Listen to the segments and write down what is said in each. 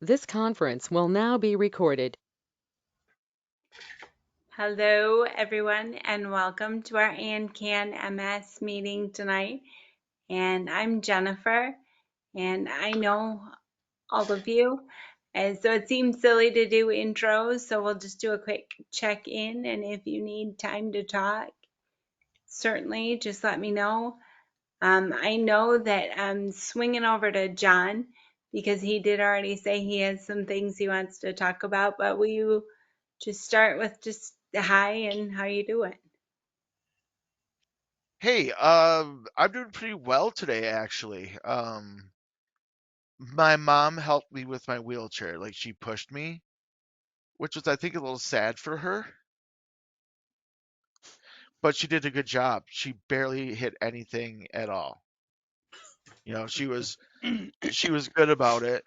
This conference will now be recorded. Hello, everyone, and welcome to our AnCan MS meeting tonight. And I'm Jennifer, and I know all of you. And so it seems silly to do intros, so we'll just do a quick check-in. And if you need time to talk, certainly just let me know. I know that I'm swinging over to John because he did already say he has some things he wants to talk about, but will you just start with just hi and how you doing? Hey, I'm doing pretty well today, actually. My mom helped me with my wheelchair, like she pushed me, which was, I think, a little sad for her, but she did a good job. She barely hit anything at all. You know, she was good about it,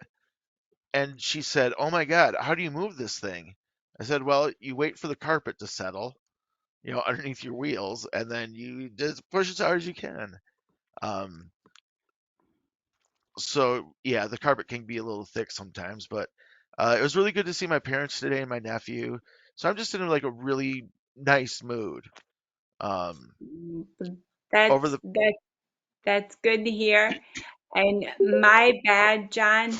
and she said, "Oh my God, how do you move this thing?" I said, "Well, you wait for the carpet to settle, underneath your wheels, and then you just push as hard as you can." Um, so yeah, the carpet can be a little thick sometimes, but it was really good to see my parents today and my nephew. So I'm just in like a really nice mood. Um, over That's the that that's good to hear. And my bad, John,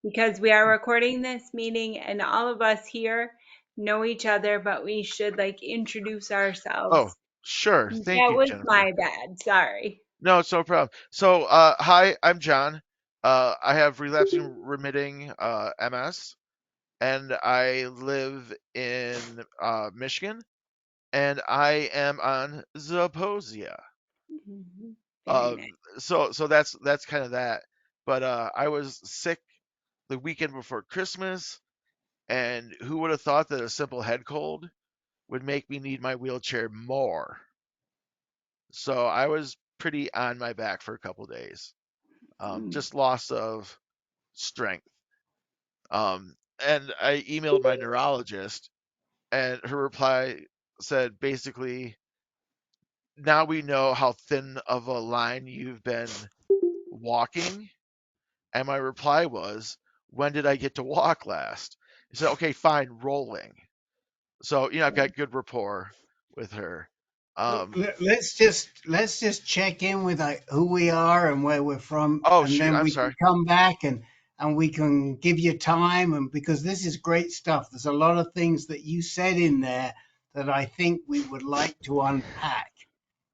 because we are recording this meeting and all of us here know each other, but we should like introduce Oh, ourselves. sure, thank That you, was Jennifer. my bad. Sorry. No, it's no problem. So hi, I'm John. I have relapsing remitting MS, and I live in Michigan, and I am on Zeposia. Very nice. So that's kind of that. But I was sick the weekend before Christmas, and who would have thought that a simple head cold would make me need my wheelchair more? So I was pretty on my back for a couple days. Just loss of strength. And I emailed my neurologist, and her reply said basically, now we know how thin of a line you've been walking. And my reply was, when did I get to walk last? He said, okay, fine, rolling. So, I've got good rapport with her. Um, Let's just check in with who we are and where we're from, oh, and shoot, then I'm we can sorry. come back and we can give you time, and because this is great stuff. There's a lot of things that you said in there that I think we would like to unpack,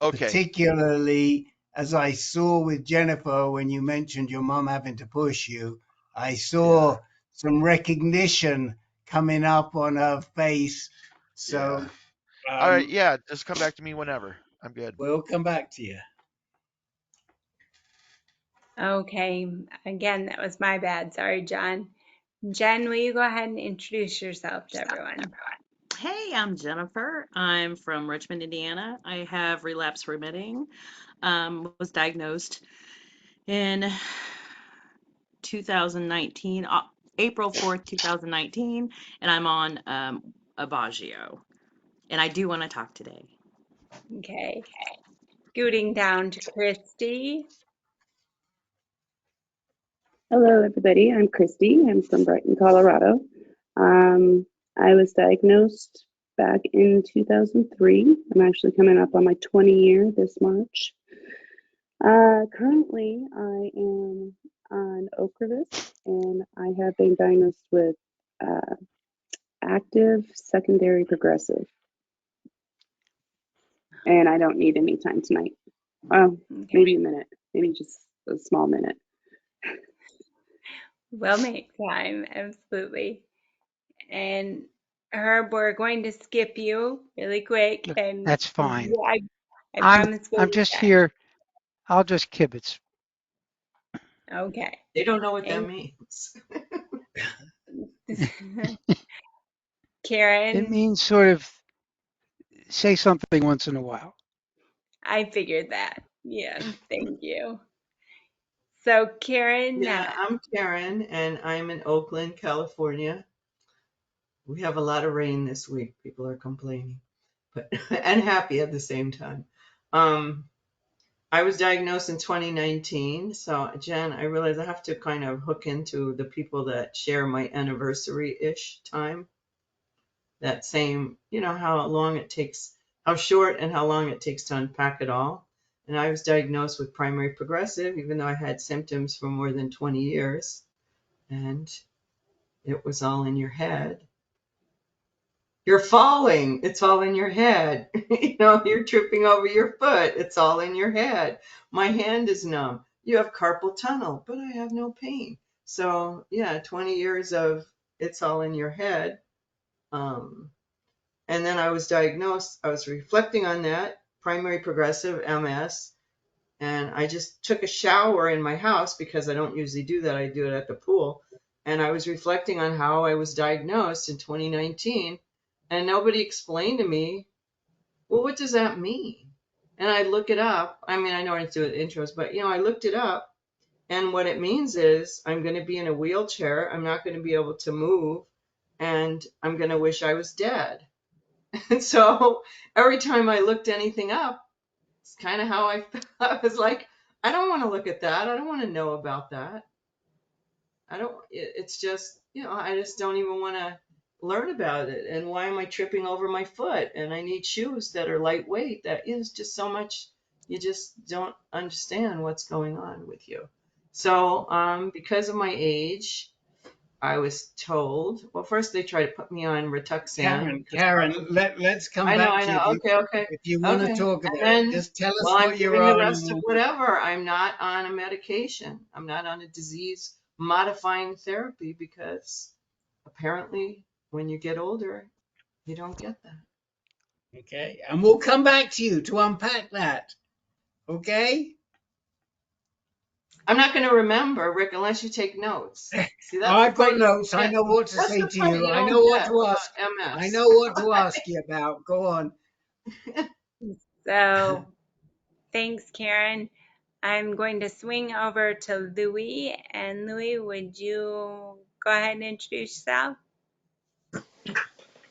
Okay. particularly as I saw with Jennifer when you mentioned your mom having to push you. I Yeah. saw some recognition coming up on her face. Yeah. So All right. um, Yeah. Just come back to me whenever. I'm good. we'll come back to you. Okay. Again, that was my bad. Sorry, John. Jen, will you go ahead and introduce yourself to everyone? Hey, I'm Jennifer. I'm from Richmond, Indiana. I have relapse remitting. Was diagnosed in 2019, April 4th, 2019, and I'm on Aubagio. And I do want to talk today. Okay. Scooting down to Christy. Hello, everybody. I'm Christy. I'm from Brighton, Colorado. I was diagnosed back in 2003. I'm actually coming up on my 20 year this March. Currently, I am on Ocrevus, and I have been diagnosed with active secondary progressive. And I don't need any time tonight. Okay. Maybe a minute, maybe just a small minute. We'll make time, absolutely. And Herb, we're going to skip you really quick, and That's fine. I I'm promise we'll I'm be just here. I'll just kibitz. back. Okay. They don't know what that And means. It Karen, means sort of say something once in a while. I figured that. Yeah, thank you. So Karen, Yeah, I'm Karen, and I'm in Oakland, California. We have a lot of rain this week. People are complaining, but and happy at the same time. Um, I was diagnosed in 2019. So, Jen, I realize I have to kind of hook into the people that share my anniversary-ish time. That same, how long it takes, how short and how long it takes to unpack it all. And I was diagnosed with primary progressive, even though I had symptoms for more than 20 years. And it was all in your head. You're falling. It's all in your head. You're tripping over your foot. It's all in your head. My hand is numb. You have carpal tunnel, but I have no pain. So, yeah, 20 years of it's all in your head. And then I was diagnosed. I was reflecting on that primary progressive MS. And I just took a shower in my house because I don't usually do that. I do it at the pool. And I was reflecting on how I was diagnosed in 2019. And nobody explained to me, well, what does that mean? And I look it up. I mean, I know I do it intros, but I looked it up. And what it means is I'm going to be in a wheelchair. I'm not going to be able to move. And I'm going to wish I was dead. And so every time I looked anything up, it's kind of how I felt. I was like, I don't want to look at that. I don't want to know about that. It's just, I just don't even want to learn about it. And why am I tripping over my foot? And I need shoes that are lightweight. That is just so much, you just don't understand what's going on with you. So, because of my age, I was told, well, first they tried to put me on Rituxan. Karen, let's come I back to know. you. Okay. If you want to And talk about it, then, just tell us well, I'm what you're doing the on rest and of whatever. I'm not on a medication. I'm not on a disease modifying therapy because apparently when you get older, you don't get that. okay, and we'll come back to you to unpack that. Okay? I'm not going to remember, Rick, unless you take notes. See, that's the I've got part you notes. don't I get. know what to That's say the to part you. you I don't know what get to ask. about I MS. know what to ask you about. Go on. So thanks, Karen. I'm going to swing over to Louie. And Louie, would you go ahead and introduce yourself?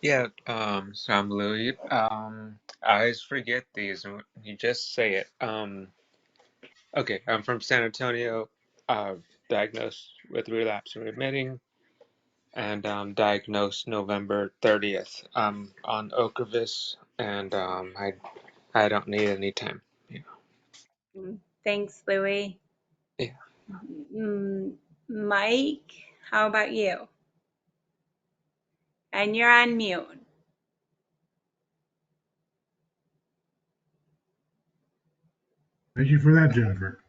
Yeah, so I'm Louis. I always forget these. You just say it. Okay, I'm from San Antonio, diagnosed with relapse and remitting, and diagnosed November 30th. I'm on Ocrevus, and I don't need any time. Thanks, Louie. Yeah. Mike, how about you? And you're on mute. Thank you for that, Jennifer.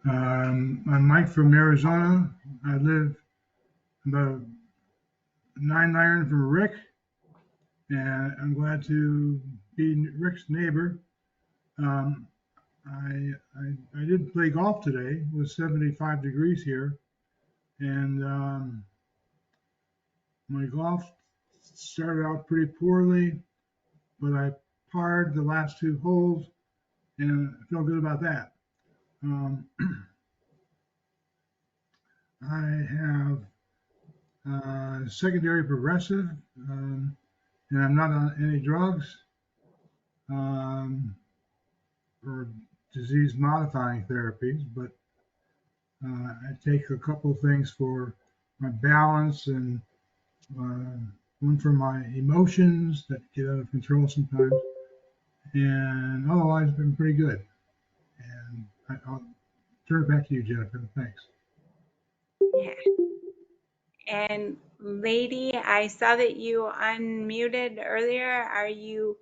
I'm Mike from Arizona. I live about 9 iron from Rick, and I'm glad to be Rick's neighbor. Um, I did play golf today. It was 75 degrees here, and my golf started out pretty poorly, but I parred the last 2 holes, and I feel good about that. I have secondary progressive, and I'm not on any drugs or disease modifying therapies, but I take a couple of things for my balance and one for my emotions that get out of control sometimes. And otherwise, I've been pretty good. And I'll turn it back to you, Jennifer. Thanks. Yeah. And lady, I saw that you unmuted earlier. Are you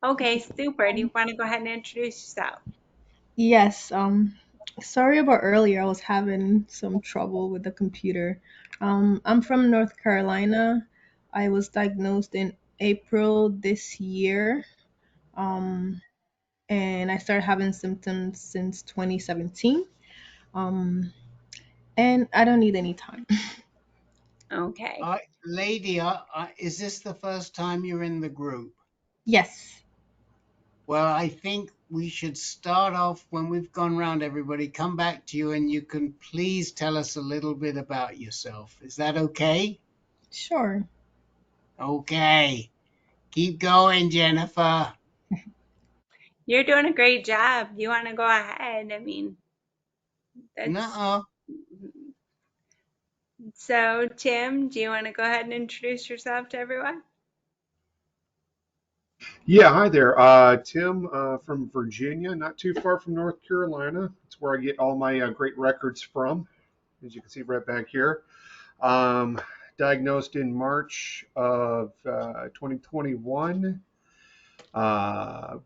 okay? Super. Do you want to go ahead and introduce yourself? Yes, sorry about earlier. I was having some trouble with the computer. I'm from North Carolina. I was diagnosed in April this year. Um, and I started having symptoms since 2017. Um, and I don't need any time. Okay. Lady, is this the first time you're in the group? Yes, Well, I think we should start off when we've gone round everybody, come back to you, and you can please tell us a little bit about yourself. Is that okay? sure. Okay. Keep going, Jennifer. You're doing a great job. You want to go ahead? I mean, that's Nuh-uh. so. Tim, do you want to go ahead and introduce yourself to everyone? Yeah, hi there. Tim from Virginia, not too far from North Carolina. It's where I get all my great records from, as you can see right back here. Um, Diagnosed in March of 2021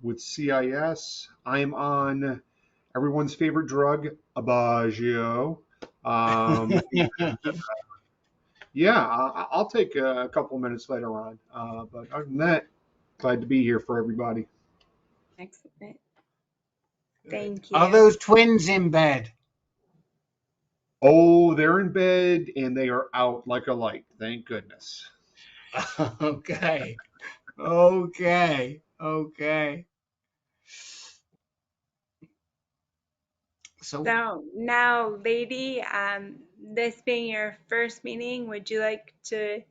with CIS. I am on everyone's favorite drug, Aubagio. Um, yeah, I'll take a couple minutes later on. But other than that, glad to be here for everybody. Excellent. Thank Are you. those twins in bed? Oh, they're in bed and they are out like a light. Thank goodness. Okay. Okay. Okay. So So now, lady, this being your first meeting, would you like to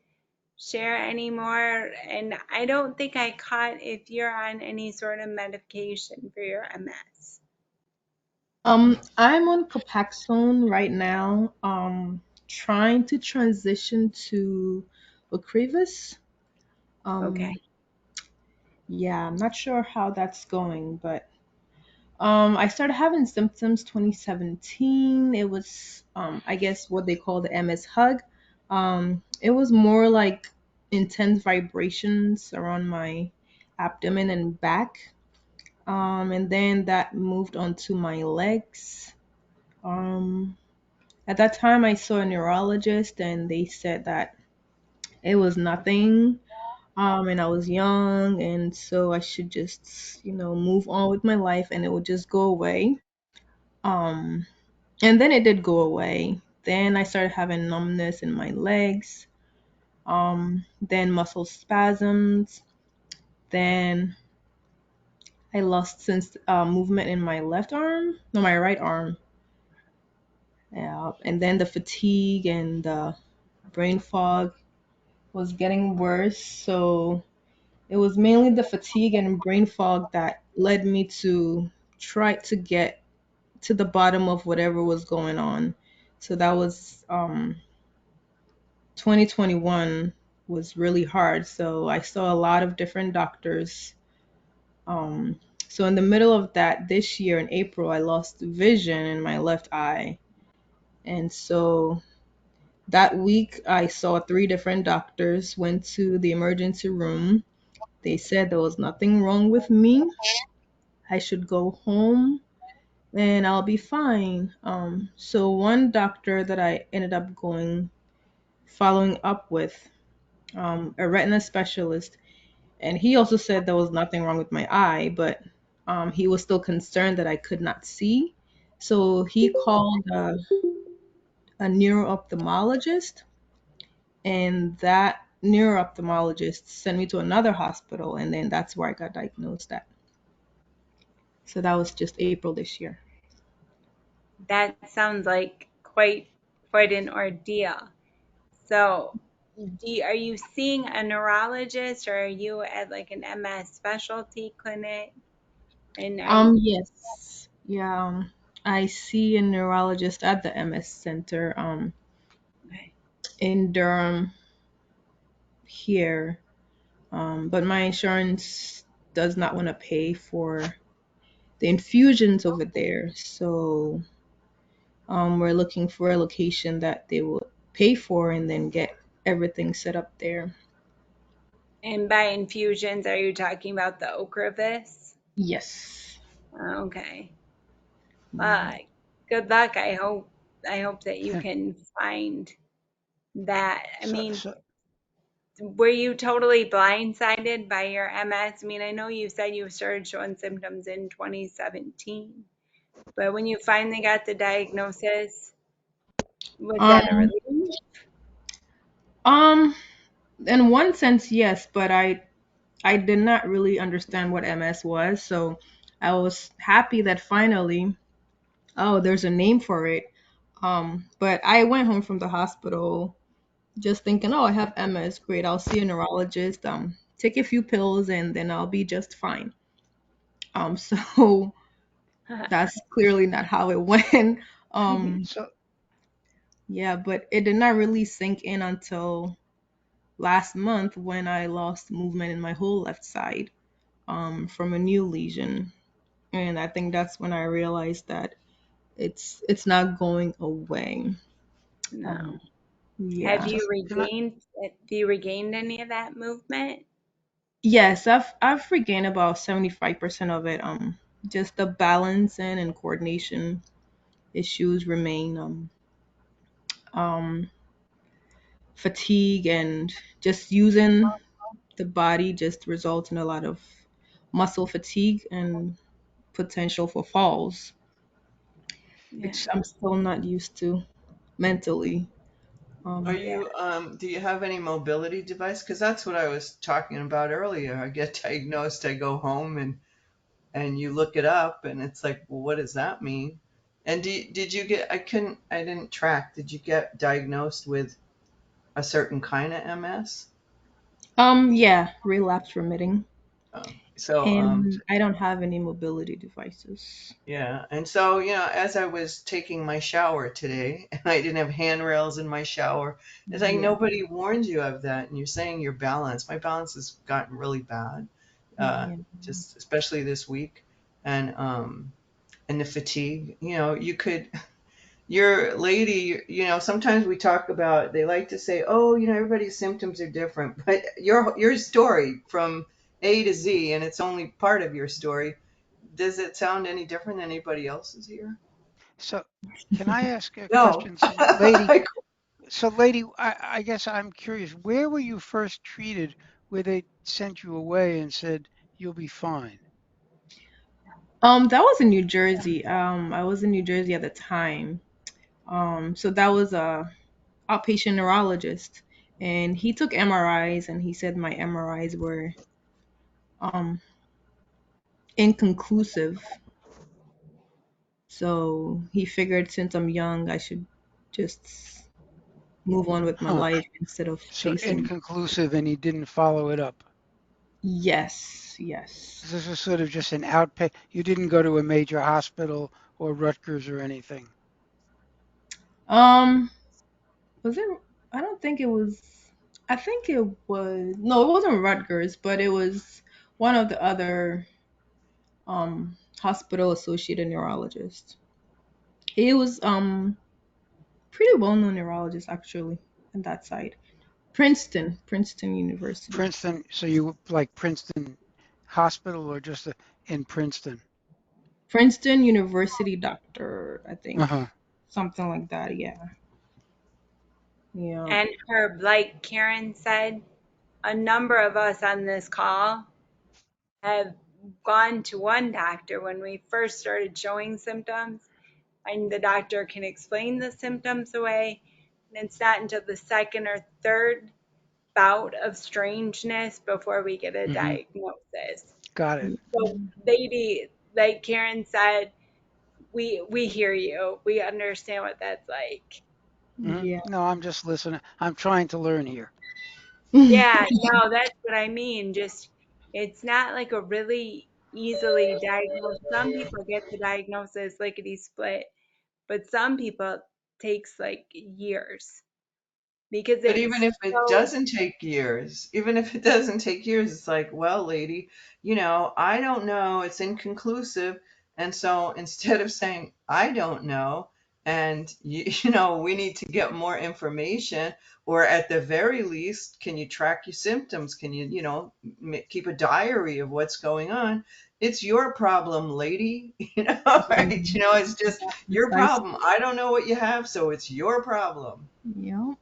share any more? And I don't think I caught if you're on any sort of medication for your MS. I'm on Copaxone right now. Trying to transition to Ocrevus. Okay. Um, yeah, I'm not sure how that's going, but I started having symptoms 2017. It was I guess what they call the MS hug. It was more like intense vibrations around my abdomen and back. And then that moved on to my legs. Um, at that time, I saw a neurologist, and they said that it was nothing. And I was young, and so I should just, move on with my life, and it would just go away. Um, and then it did go away. Then I started having numbness in my legs. Then muscle spasms. Then I lost sense movement in my left arm, no, my right arm. Yeah, and then the fatigue and the brain fog was getting worse. So it was mainly the fatigue and brain fog that led me to try to get to the bottom of whatever was going on. So that was 2021 was really hard. So I saw a lot of different doctors. Um, so in the middle of that, this year in April, I lost vision in my left eye. And so that week, I saw three different doctors, went to the emergency room. They said there was nothing wrong with me. I should go home and I'll be fine. So one doctor that I ended up following up with, a retina specialist, and he also said there was nothing wrong with my eye, but he was still concerned that I could not see. So he called a neuro-ophthalmologist, and that neuro-ophthalmologist sent me to another hospital, and then that's where I got diagnosed at. So that was just April this year. That sounds like quite an ordeal. So, are you seeing a neurologist, or are you at like an MS specialty clinic? And are you Yes. Yeah, I see a neurologist at the MS Center okay? in Durham here. But my insurance does not want to pay for the infusions over there. So we're looking for a location that they will pay for and then get everything set up there. And by infusions, are you talking about the Ocrevus? Yes. Okay. Well, good luck. I hope that you Yeah. can find that. I So, mean, so were you totally blindsided by your MS? I mean, I know you said you started showing symptoms in 2017, but when you finally got the diagnosis, was that a Um, relief? um, in one sense, yes, but I did not really understand what MS was, so I was happy that finally, oh, there's a name for it. But I went home from the hospital just thinking, oh, I have MS, great, I'll see a neurologist, take a few pills, and then I'll be just fine. So that's clearly not how it went. So, Yeah, but it did not really sink in until last month when I lost movement in my whole left side from a new lesion. And I think that's when I realized that it's not going away. No. Um, Have yeah. you can I, regained any of that movement? Yes, I've regained about 75% of it. Just the balancing and coordination issues remain. Um, Fatigue and just using the body just results in a lot of muscle fatigue and potential for falls, Yeah. which I'm still not used to mentally. Are Um, Yeah. you do you have any mobility device? Because that's what I was talking about earlier. I get diagnosed, I go home and you look it up and it's like, well, what does that mean? And did you get I didn't track. Did you get diagnosed with a certain kind of MS? yeah, relapse remitting, So and I don't have any mobility devices. yeah, and so as I was taking my shower today, and I didn't have handrails in my shower, it's like Yeah, nobody warned you of that, and you're saying your balance. My balance has gotten really bad, uh, yeah. just especially this week, and the fatigue. You could your lady. Sometimes we talk about. They like to say, oh, everybody's symptoms are different, but your story from A to Z, and it's only part of your story. Does it sound any different than anybody else's here? so can I ask a No. question? So, lady, I guess I'm curious. Where were you first treated where they sent you away and said you'll be fine? That was in New Jersey. I was in New Jersey at the time. So that was a outpatient neurologist, and he took MRIs, and he said my MRIs were um inconclusive. So he figured since I'm young, I should just move on with my Huh. life instead of So chasing. inconclusive, and he didn't follow it up. Yes, yes. This was sort of just an outpatient. You didn't go to a major hospital or Rutgers or anything. Um, was it? I don't think it was. I think it was. No, it wasn't Rutgers, but it was one of the other hospital associated neurologists. He was pretty well known neurologist actually on that side. Princeton University. Princeton. So you like Princeton Hospital or just in Princeton? Princeton University doctor, I think. Uh-huh. Something like that, yeah. Yeah. And Herb, like Karen said, a number of us on this call have gone to one doctor when we first started showing symptoms, and the doctor can explain the symptoms away. And it's not until the second or third bout of strangeness before we get a Hmm. diagnosis. Got it. So, lady, like Karen said, we hear you. We understand what that's like. Hmm. Yeah. No, I'm just listening. I'm trying to learn here. Yeah, no, that's what I mean. Just it's not like a really easily diagnosed. Some people get the diagnosis lickety split, but some people takes like years because But even it's if it so. doesn't take years, even if it doesn't take years, it's like, well, lady, I don't know. It's inconclusive. And so instead of saying, I don't know, and we need to get more information, or at the very least, can you track your symptoms? Can you, keep a diary of what's going on? It's your problem, lady. Right? It's just your Precisely. problem. I don't know what you have, so it's your problem. Yeah.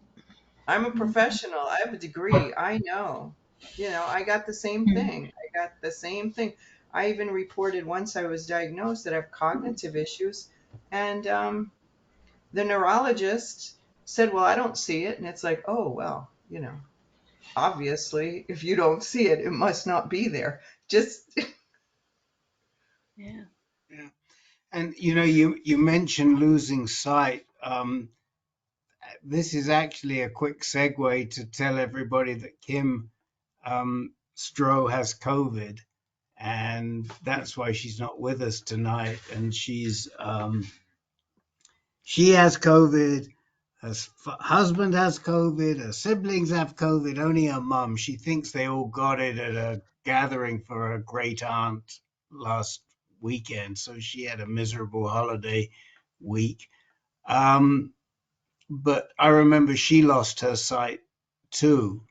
I'm a professional. I have a degree. I know. I got the same thing. I got the same thing. I even reported once I was diagnosed that I have cognitive issues. And the neurologist said, well, I don't see it. And it's like, oh, well, obviously, if you don't see it, it must not be there. Just, Yeah. Yeah. And you mentioned losing sight. This is actually a quick segue to tell everybody that Kim Stroh has COVID, and that's why she's not with us tonight. And she has COVID. Her husband has COVID. Her siblings have COVID. Only her mum. She thinks they all got it at a gathering for her great aunt last weekend. So she had a miserable holiday week. But I remember she lost her sight too.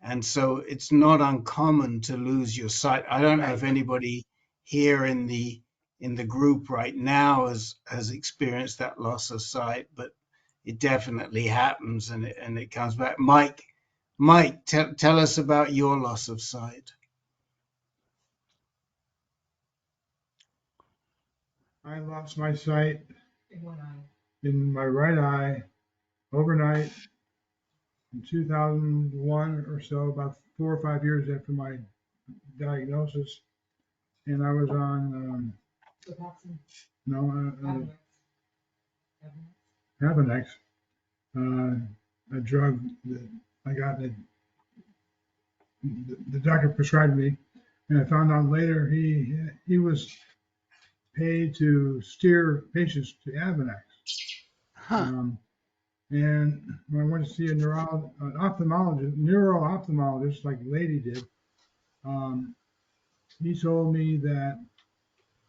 And so it's not uncommon to lose your sight. I don't know if anybody here in the group right now has experienced that loss of sight, but it definitely happens, and it comes back. Mike, tell us about your loss of sight. I lost my sight in my right eye overnight in 2001 or so, about 4 or 5 years after my diagnosis. And I was on, Avonex, a drug that I got that the doctor prescribed me. And I found out later he was paid to steer patients to Avonex. And when I went to see an neuro-ophthalmologist, like the lady did, he told me that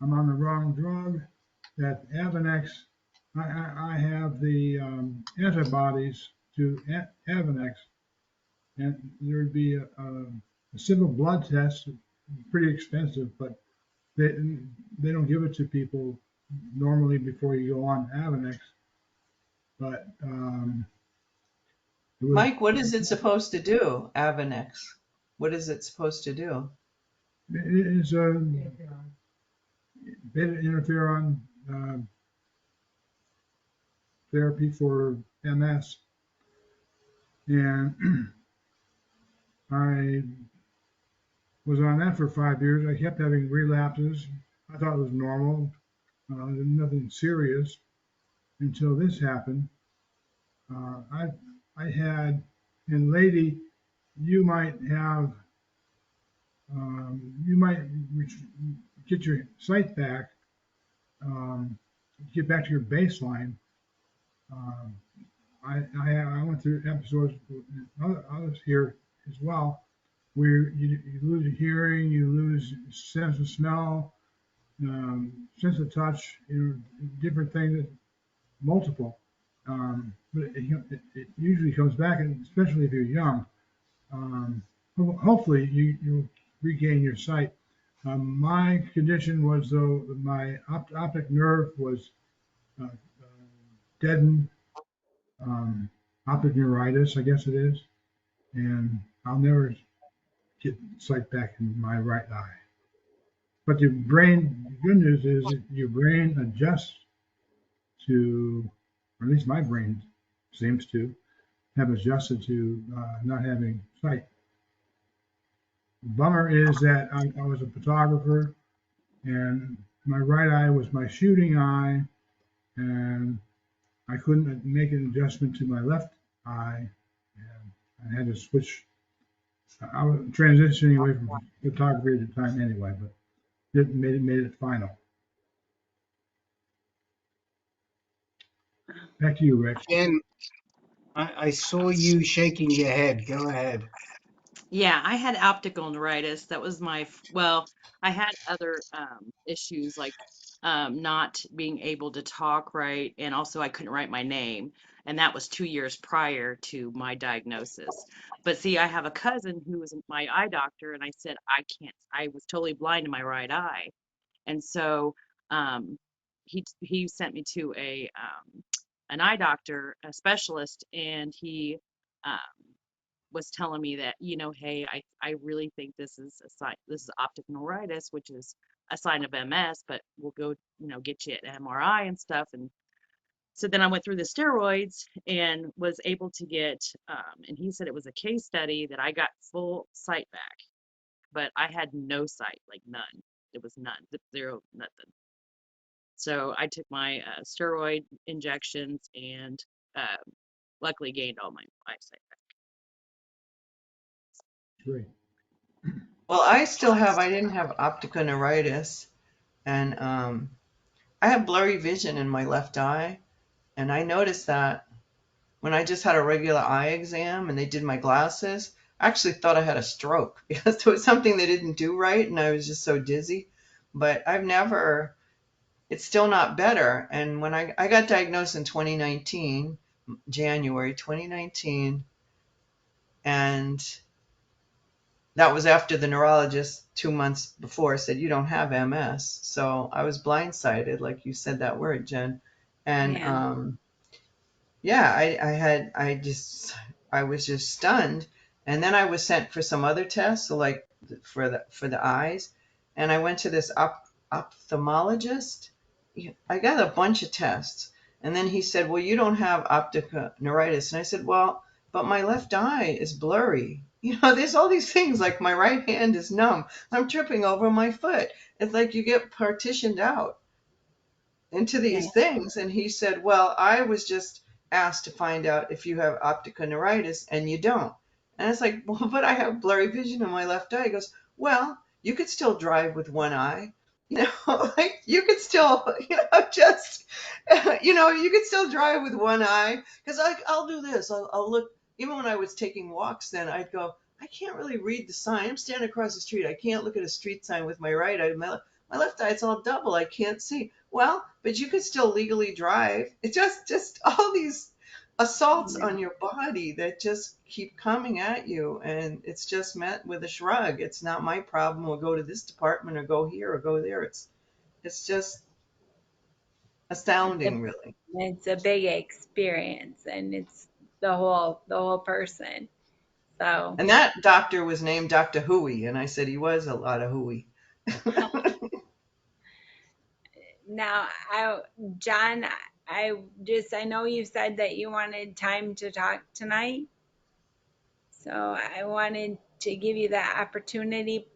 I'm on the wrong drug, that Avonex, I have the antibodies to Avonex, and there would be a simple blood test, pretty expensive, but they don't give it to people normally before you go on Avonex. But Mike, what is it supposed to do, Avonex? What is it supposed to do? It is a beta interferon therapy for MS. And I was on that for 5 years. I kept having relapses. I thought it was normal, nothing serious, until this happened. I had, and lady, you might get your sight back, get back to your baseline. I went through episodes with others here as well, where you lose your hearing, you lose sense of smell, sense of touch, different things, multiple. But it usually comes back, and especially if you're young. Hopefully you'll regain your sight. My condition was, though, my optic nerve was deadened, optic neuritis, I guess it is, and I'll never get sight back in my right eye. But the good news is that your brain adjusts to, or at least my brain seems to have adjusted to not having sight. The bummer is that I was a photographer, and my right eye was my shooting eye, and I couldn't make an adjustment to my left eye, and I had to switch. I was transitioning away from photography at the time anyway, but it made it final. Back to you, Rick. Jen, I saw you shaking your head. Go ahead. Yeah, I had optical neuritis. That was well, I had other issues like not being able to talk right, and also I couldn't write my name, and that was 2 years prior to my diagnosis. But see, I have a cousin who was my eye doctor, and I said I was totally blind in my right eye, and so um, he sent me to an eye doctor, a specialist, and he um, was telling me that, hey, I really think this is a sign, this is optic neuritis, which is a sign of MS, but we'll go, get you an MRI and stuff. And so then I went through the steroids and was able to get, and he said it was a case study that I got full sight back, but I had no sight, like none. It was none, zero, nothing. So I took my steroid injections and uh, luckily gained all my eyesight back. Great. Well, I didn't have optic neuritis, and I have blurry vision in my left eye, and I noticed that when I just had a regular eye exam and they did my glasses. I actually thought I had a stroke because there was something they didn't do right, and I was just so dizzy. But it's still not better. And when I got diagnosed in 2019, January 2019, and that was after the neurologist 2 months before said, you don't have MS. So I was blindsided, like you said that word, Jen. And Yeah. yeah, I was just stunned. And then I was sent for some other tests, so like for the eyes. And I went to this ophthalmologist. I got a bunch of tests. And then he said, well, you don't have optic neuritis. And I said, well, but my left eye is blurry. There's all these things, like my right hand is numb. I'm tripping over my foot. It's like you get partitioned out into Yeah. these things. And he said, well, I was just asked to find out if you have optic neuritis, and you don't. And it's like, well, but I have blurry vision in my left eye. He goes, well, you could still drive with one eye. Like you could still, just, you could still drive with one eye. Because I'll do this. I'll look, even when I was taking walks, then I'd go, I can't really read the sign. I'm standing across the street. I can't look at a street sign with my right eye. My left eye, it's all double. I can't see. Well, but you could still legally drive. It's just all these assaults on your body that just keep coming at you, and it's just met with a shrug. It's not my problem. We'll go to this department or go here or go there. It's just It's a astounding, really. it's a big experience, and it's the whole person. So And that doctor was named Dr. Hooey, and I said he was a lot of hooey. now, John, I know you said that you wanted time to talk tonight, so I wanted to give you that opportunity.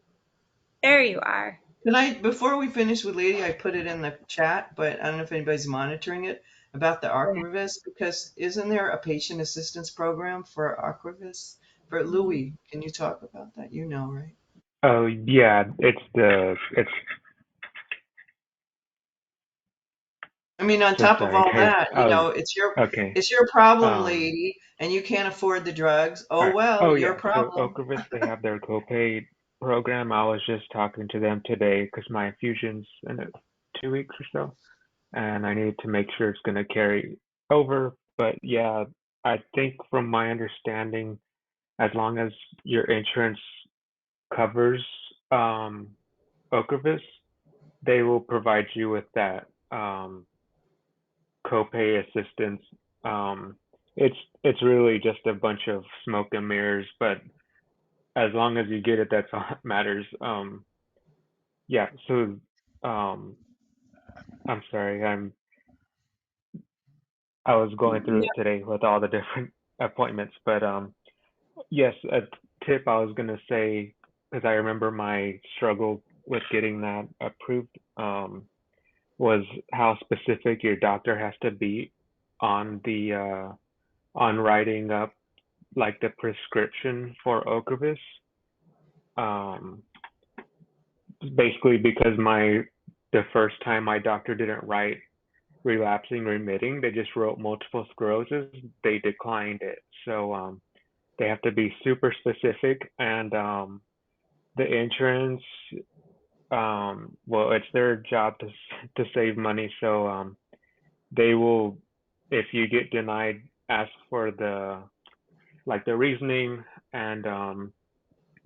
There you are. Before we finish with Lady, I put it in the chat, but I don't know if anybody's monitoring it, about the Ocrevus, because isn't there a patient assistance program for Ocrevus? For Louis, can you talk about that? You know, right? Oh yeah, it's I mean, on so top of sorry, all cause that, okay. it's your problem, Um, lady, and you can't afford the drugs. all Oh right. well, Oh your yeah, so problem. Ocrevus, they have their copay program. I was just talking to them today because my infusion's in 2 weeks or so, and I need to make sure it's gonna carry over. But yeah, I think from my understanding, as long as your insurance covers um Ocrevus, they will provide you with that copay assistance. Um, it's it's really just a bunch of smoke and mirrors, but as long as you get it, that's all that matters. Yeah. So, um, I'm sorry. I was going through Yeah. it today with all the different appointments, but yes, a tip I was gonna say because I remember my struggle with getting that approved. Was how specific your doctor has to be on the on writing up like the prescription for Ocrevus. Um, Basically because the first time my doctor didn't write relapsing remitting, they just wrote multiple sclerosis. They declined it. So they have to be super specific, and the insurance, well, it's their job to save money. So they will, if you get denied, ask for the like the reasoning, and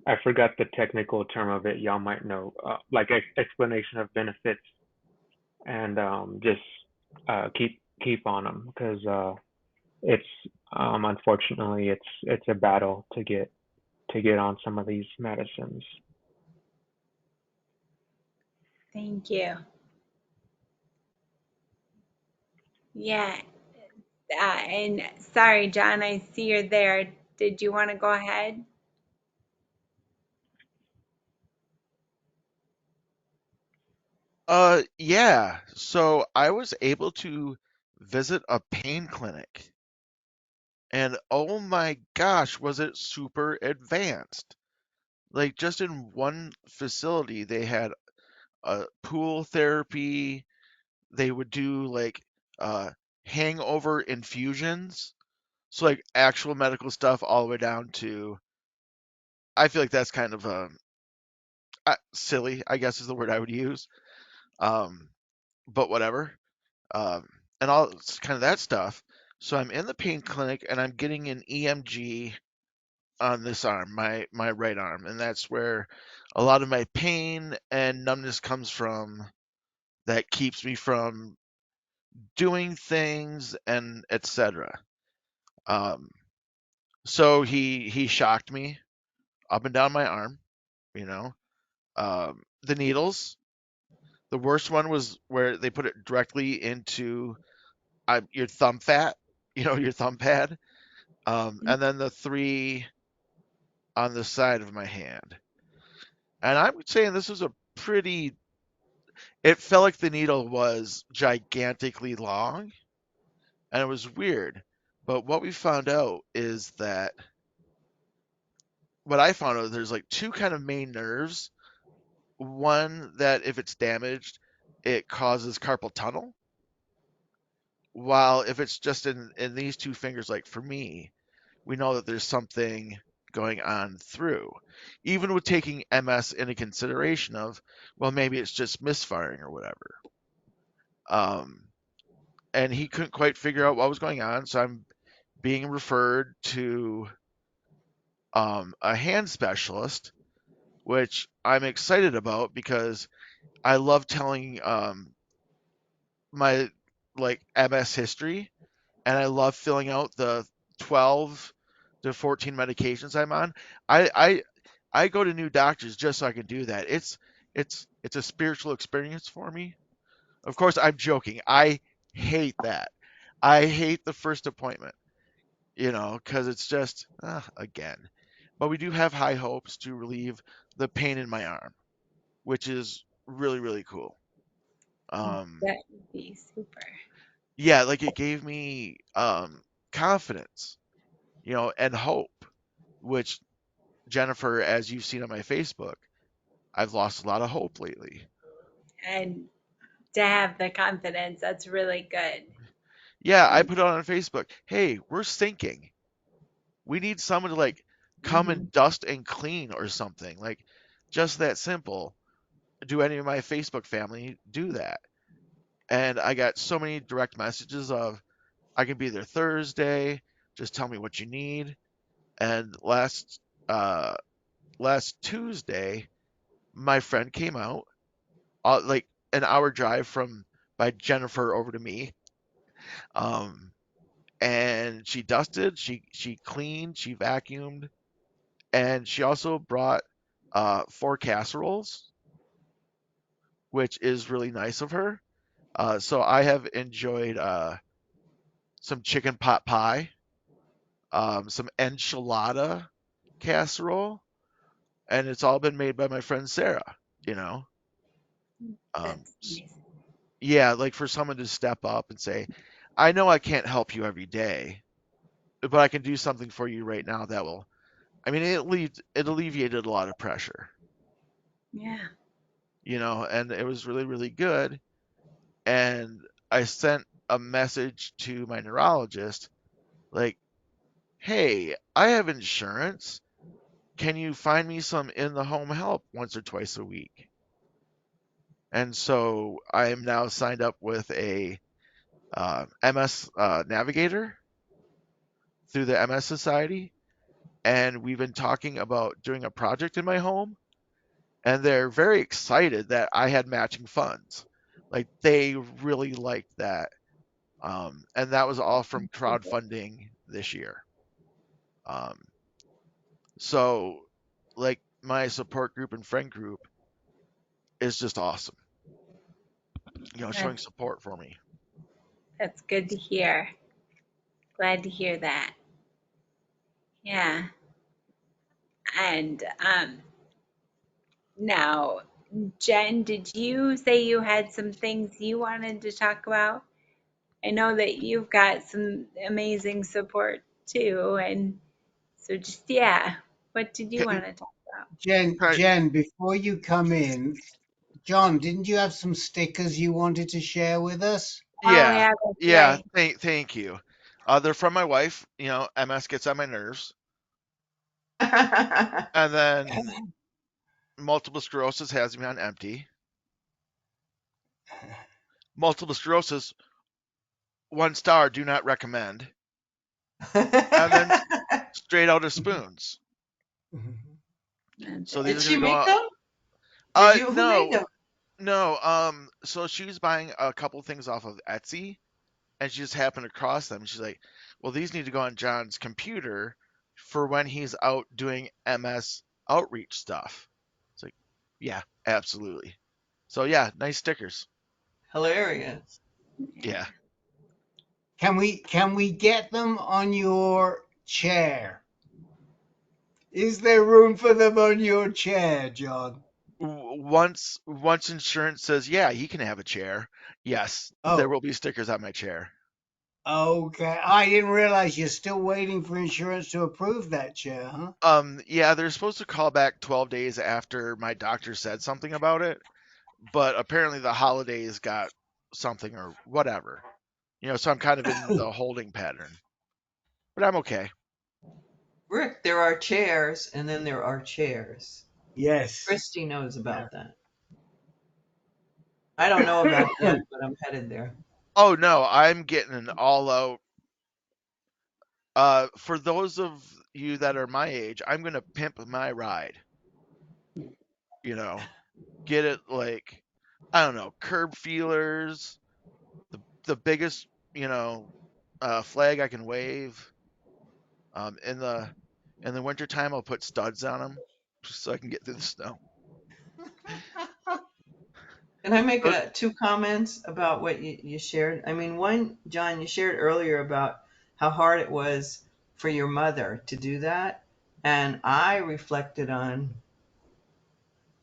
I forgot the technical term of it. Y'all might know, like explanation of benefits, and just keep on them because it's unfortunately it's a battle to get on some of these medicines. Thank you. Yeah. And sorry, John, I see you're there. Did you want to go ahead? Yeah. So I was able to visit a pain clinic, and oh my gosh, was it super advanced. Like just in one facility, they had a pool therapy. They would do like uh, hangover infusions. So like actual medical stuff all the way down to, I feel like that's kind of silly, I guess is the word I would use. Um, but whatever. Um, and all it's kind of that stuff. So I'm in the pain clinic and I'm getting an EMG on this arm, my right arm, and that's where a lot of my pain and numbness comes from. That keeps me from doing things and etc. Um, so he shocked me up and down my arm, you know. The needles. The worst one was where they put it directly into your thumb fat, your thumb pad. And then the three on the side of my hand. And I'm saying this was a pretty. It felt like the needle was gigantically long, and it was weird. But what we found out is that what I found out there's like two kind of main nerves. One that if it's damaged, it causes carpal tunnel. While if it's just in these two fingers, like for me, we know that there's something going on through. Even with taking MS into consideration of, well, maybe it's just misfiring or whatever. And he couldn't quite figure out what was going on, so I'm being referred to a hand specialist, which I'm excited about because I love telling my like MS history, and I love filling out the 12 to 14 medications I'm on. I I, I go to new doctors just so I can do that. It's a spiritual experience for me. Of course, I'm joking. I hate that. I hate the first appointment, because it's just again. But we do have high hopes to relieve the pain in my arm, which is really really cool. Um, That would be super. yeah, like it gave me confidence, and hope, which Jennifer, as you've seen on my Facebook, I've lost a lot of hope lately. And to have the confidence, that's really good. Yeah, I And put it on Facebook. Hey, we're sinking. We need someone to like come mhm. and dust and clean or something. Like just that simple. Do any of my Facebook family do that? And I got so many direct messages of I can be there Thursday. Just tell me what you need. And uh last Tuesday, my friend came out, like an hour drive from by Jennifer over to me. Um, and she dusted, she cleaned, she vacuumed, and she also brought 4 casseroles, which is really nice of her. So I have enjoyed some chicken pot pie, some enchilada casserole, and it's all been made by my friend Sarah. You know, um, That's nice. yeah, like for someone to step up and say, I know I can't help you every day, but I can do something for you right now that will. I mean, it alleviated a lot of pressure, Yeah. and it was really really good. And I sent a message to my neurologist, like, hey, I have insurance. Can you find me some in the home help once or twice a week? And so I am now signed up with a MS navigator through the MS Society, and we've been talking about doing a project in my home, and they're very excited that I had matching funds. Like they really liked that, and that was all from crowdfunding this year. Um, so, like my support group and friend group is just awesome. Showing That's support for me. that's good to hear. Glad to hear that. Yeah. And now, Jen, did you say you had some things you wanted to talk about? I know that you've got some amazing support too, and so just yeah, what did you Can, want to talk about? Right. Jen, before you come in, John, didn't you have some stickers you wanted to share with us? Oh, Yeah, yeah, that's yeah. right. Thank you. They're from my wife. You know, MS gets on my nerves, and then multiple sclerosis has me on empty. Multiple sclerosis, 1 star, do not recommend. And then straight out of spoons. So these Did are she gonna go make out. them? Did you? Who made No, them? no. So she was buying a couple things off of Etsy, and she just happened across them. She's like, "Well, these need to go on John's computer for when he's out doing MS outreach stuff." It's like, yeah, absolutely. So yeah, nice stickers. Hilarious. Yeah. Can we get them on your chair? Is there room for them on your chair, John? Once insurance says, yeah, he can have a chair. Yes, there Oh, will be stickers on my chair. okay. I didn't realize you're still waiting for insurance to approve that chair, huh? Yeah, they're supposed to call back 12 days after my doctor said something about it, but apparently the holidays got something or whatever. You know, so I'm kind of in the holding pattern. But I'm okay. Rick, there are chairs, and then there are chairs. Yes. Christy knows Yeah. about that. I don't know about it yet, but I'm headed there. Oh no, I'm getting an all out. For those of you that are my age, I'm gonna pimp my ride. You know, get it like, I don't know, curb feelers, the biggest, you know, flag I can wave. Um, in the in the wintertime, I'll put studs on them just so I can get through the snow. Can I make But two comments about what you shared? I mean, one, John, you shared earlier about how hard it was for your mother to do that. And I reflected on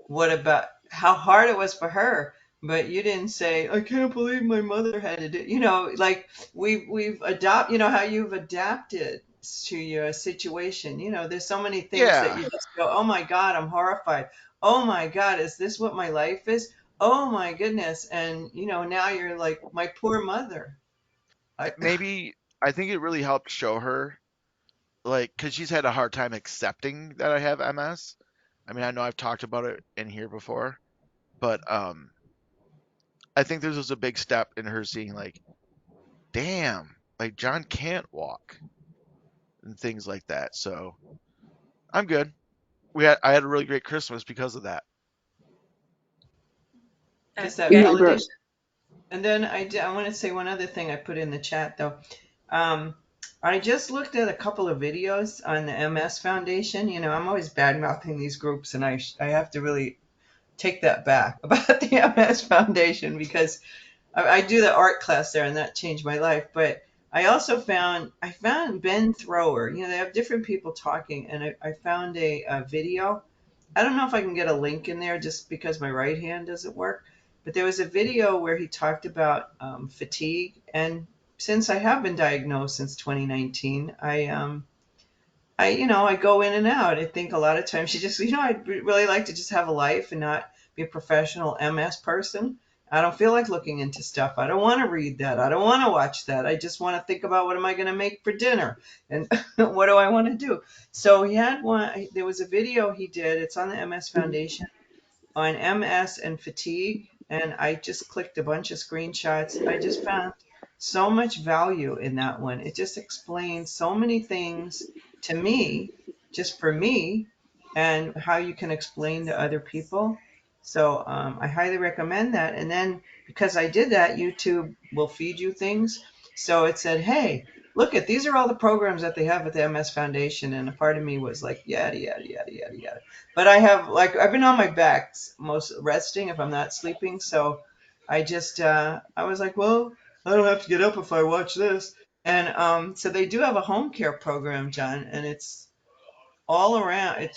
what about how hard it was for her, but you didn't say, I can't believe my mother had to do, like we've adopt, how you've adapted to your situation. There's so many things that yeah, you just go, oh my God, I'm horrified. Oh my God, is this what my life is? Oh my goodness. And, now you're like, my poor mother. I, maybe I think it really helped show her, like, because she's had a hard time accepting that I have MS. I mean, I know I've talked about it in here before, but I think this was a big step in her seeing, like, damn, like John can't walk and things like that. So I'm good. I had a really great Christmas because of that. just That's that good. validation. And then I want to say one other thing I put in the chat though. Um, I just looked at a couple of videos on the MS Foundation. I'm always bad mouthing these groups, and I have to really take that back about the MS Foundation because I do the art class there, and that changed my life. But I found Ben Thrower. They have different people talking, and I found a video. I don't know if I can get a link in there just because my right hand doesn't work. But there was a video where he talked about fatigue, and since I have been diagnosed since 2019, I go in and out. I think a lot of times you just, I'd really like to just have a life and not be a professional MS person. I don't feel like looking into stuff. I don't want to read that. I don't want to watch that. I just want to think about what am I going to make for dinner and what do I want to do. So he had one, there was a video he did. It's on the MS Foundation on MS and fatigue, and I just clicked a bunch of screenshots. I just found so much value in that one. It just explains so many things to me, just for me, and how you can explain to other people. So I highly recommend that. And then because I did that, YouTube will feed you things. So it said, hey, look at these are all the programs that they have at the MS Foundation. And a part of me was like, yada, yada, yada, yada, yada. But I've been on my back most resting if I'm not sleeping. So I was like, well, I don't have to get up if I watch this. And so they do have a home care program, John, and it's all around.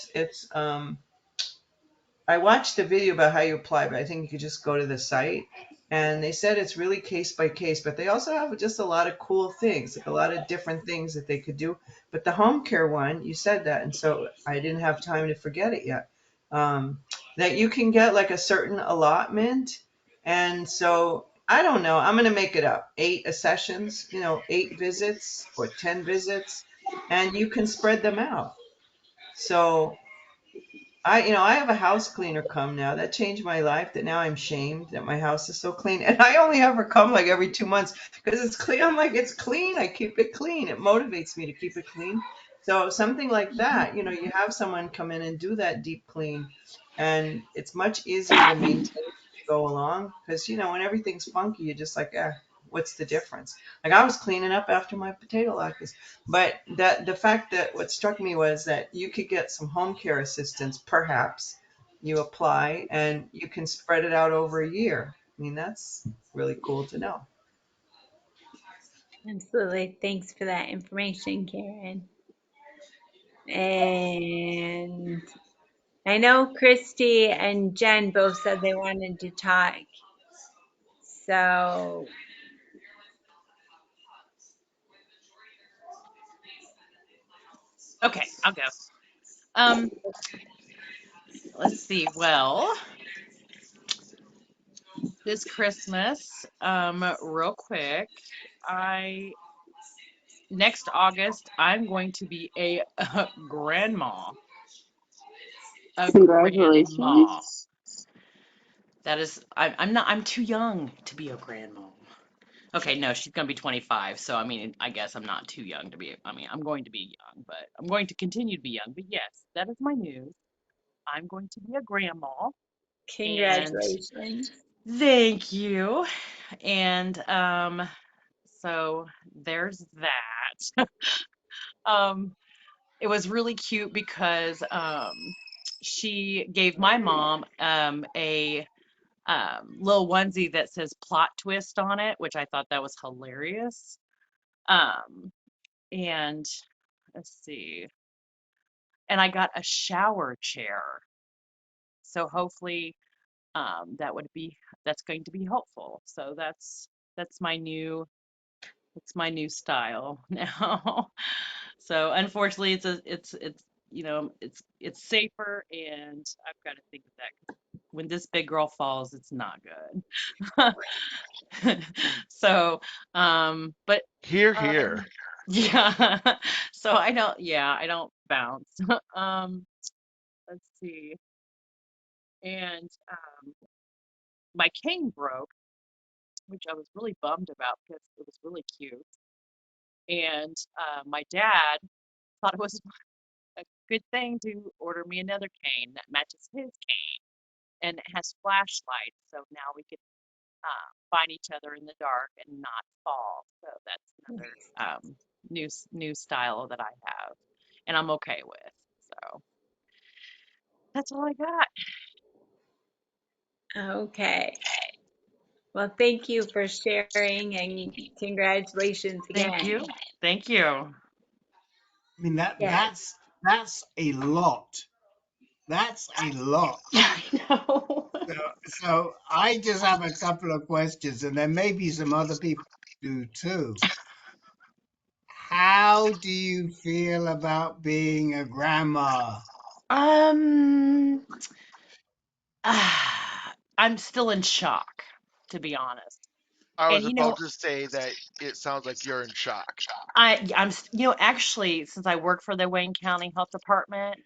I watched the video about how you apply, but I think you could just go to the site. And they said it's really case by case, but they also have just a lot of cool things, like a lot of different things that they could do. But the home care one, you said that, and so I didn't have time to forget it yet. that you can get like a certain allotment. And so I don't know, I'm going to make it up. 8 sessions, 8 visits or 10 visits, and you can spread them out. So I have a house cleaner come now. That changed my life. That now I'm shamed that my house is so clean, and I only have her come like every 2 months because it's clean. I'm like, it's clean. I keep it clean. It motivates me to keep it clean. So something like that, you have someone come in and do that deep clean, and it's much easier to maintain as you go along because when everything's funky, you're just like, what's the difference? Like I was cleaning up after my potato latkes. But the fact that what struck me was that you could get some home care assistance, perhaps you apply and you can spread it out over a year. I mean, that's really cool to know. Absolutely. Thanks for that information, Karen. And I know Christy and Jen both said they wanted to talk. So, Okay, I'll go. Let's see. Well, this Christmas, real quick, I next August I'm going to be a grandma. A grandma. Congratulations. That is, I'm too young to be a grandma. Okay, no, she's gonna be 25, so I mean, I guess I'm not too young to be. I mean, I'm going to be young, but I'm going to continue to be young. But yes, that is my news. I'm going to be a grandma, and congratulations. thank you. And so there's that. Um, it was really cute because she gave my mom a little onesie that says plot twist on it, which I thought that was hilarious. Um, and let's see, and I got a shower chair. So hopefully that's going to be helpful. So that's my new that's my new style now. So unfortunately it's it's safer, and I've got to think of that 'cause when this big girl falls, it's not good. So but Here, um here. yeah. So I don't bounce. Um let's see. And my cane broke, which I was really bummed about because it was really cute. And my dad thought it was a good thing to order me another cane that matches his cane, and it has flashlights, so now we can find each other in the dark and not fall. So that's another new style that I have, and I'm okay with. So that's all I got. Okay. Well, thank you for sharing and congratulations Thank again. you. Thank you. I mean that Yes. that's a lot. That's a lot. I know. So I just have a couple of questions, and there may be some other people do too. How do you feel about being a grandma? Um, I'm still in shock, to be honest. I And was about to say that it sounds like you're in shock. actually, since I work for the Wayne County Health Department,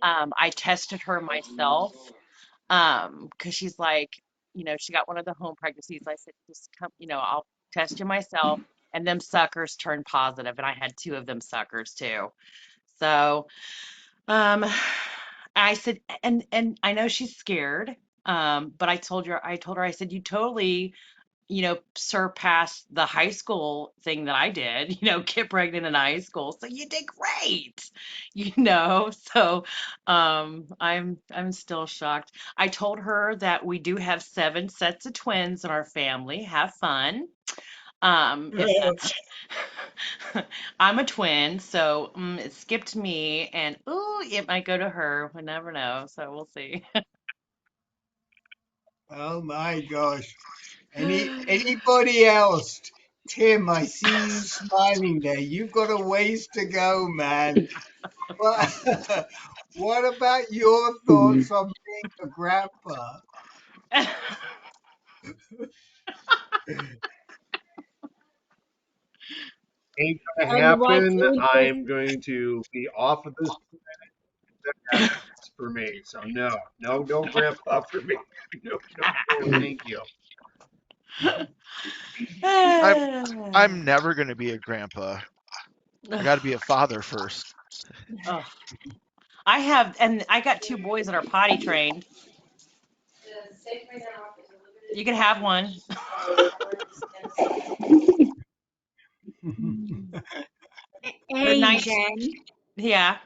I tested her myself, because she's like, she got one of the home pregnancies. I said, just come, I'll test you myself. And them suckers turned positive, and I had two of them suckers too. So, um, I said, and I know she's scared. But I told her, I said, you totally surpass the high school thing that I did, get pregnant in high school. So you did great, So I'm still shocked. I told her that we do have 7 sets of twins in our family. Have fun. If that's I'm a twin, so it skipped me, and ooh, it might go to her. We never know, so we'll see. Oh my gosh. Anybody else? Tim, I see you smiling there. You've got a ways to go, man. What What about your thoughts on being a grandpa? Ain't gonna And what's happen. I'm interesting, going to be off of this that happens for me. So no grandpa for me. No, thank you. I'm never gonna be a grandpa. I got to be a father first. Ugh. I have, and I got two boys that are potty trained. You can have one. They're hey, nice. Jen, Yeah.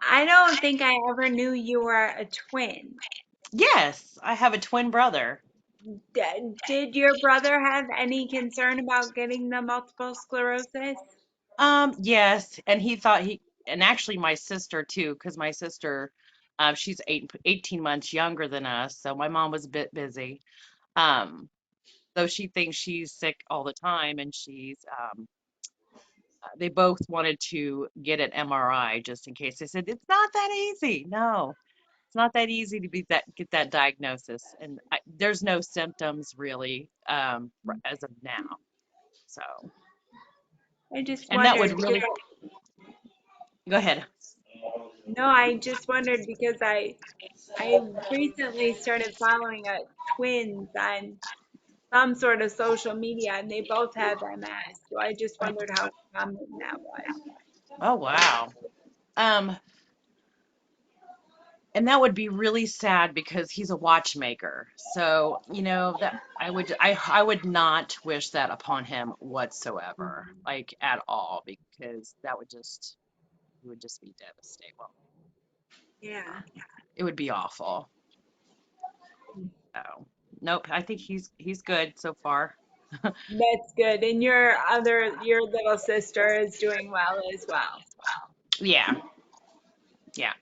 I don't think I ever knew you were a twin. Yes, I have a twin brother. Did your brother have any concern about getting the multiple sclerosis? Yes, and he thought and actually my sister too, because my sister, she's 18 months younger than us, so my mom was a bit busy. Um, though she thinks she's sick all the time, and they both wanted to get an MRI just in case. They said it's not that easy. No, it's not that easy to get that diagnosis, and there's no symptoms really, as of now. So, I just and that wondered would because really go ahead. no, I just wondered because I recently started following a twins on some sort of social media and they both have MS. So I just wondered how common that was. Oh wow. Um, and that would be really sad because he's a watchmaker. So, that I would not wish that upon him whatsoever, like at all, because that would just it would just be devastating. Well, Yeah, it would be awful. So, nope, I think he's good so far. that's good. And your little sister is doing well as well. Yeah, yeah.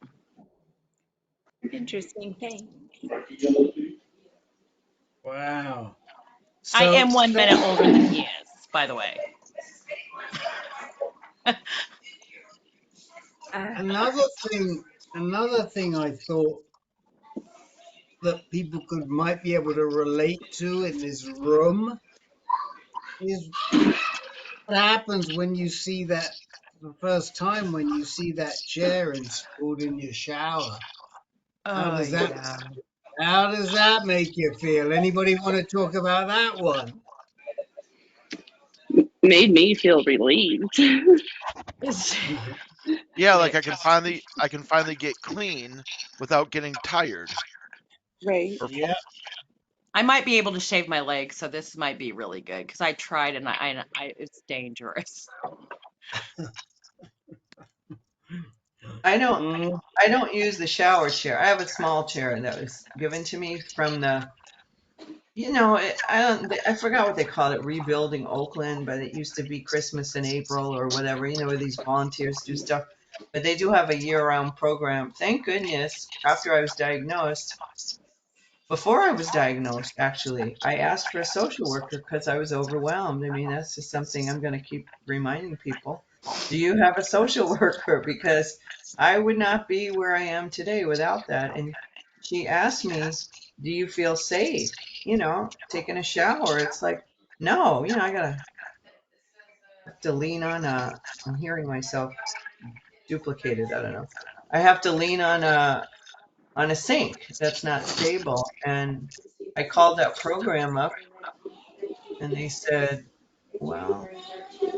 Interesting thing. Wow. I So, am 1 minute older than he is, by the way. Uh, another thing, another thing I thought that people might be able to relate to in this room is what happens when you see that the first time when you see that chair installed in your shower. How Oh does that yeah. how does that make you feel? Anybody want to talk about that one? Made me feel relieved. Yeah, like It, I can finally get clean without getting tired. Right. Or Yeah. I might be able to shave my legs, so this might be really good because I tried and it's dangerous. I don't Mm, I don't use the shower chair. I have a small chair that was given to me from the I don't I forgot what they called it, rebuilding Oakland, but it used to be Christmas in April or whatever, where these volunteers do stuff. But they do have a year-round program. Thank goodness, after I was diagnosed, before I was diagnosed, actually, I asked for a social worker because I was overwhelmed. I mean, that's just something I'm going to keep reminding people. Do you have a social worker? Because I would not be where I am today without that. And she asked me, do you feel safe? Taking a shower. It's like, no, I gotta have to lean on I'm hearing myself duplicated. I don't know. I have to lean on a sink that's not stable. And I called that program up and they said, well,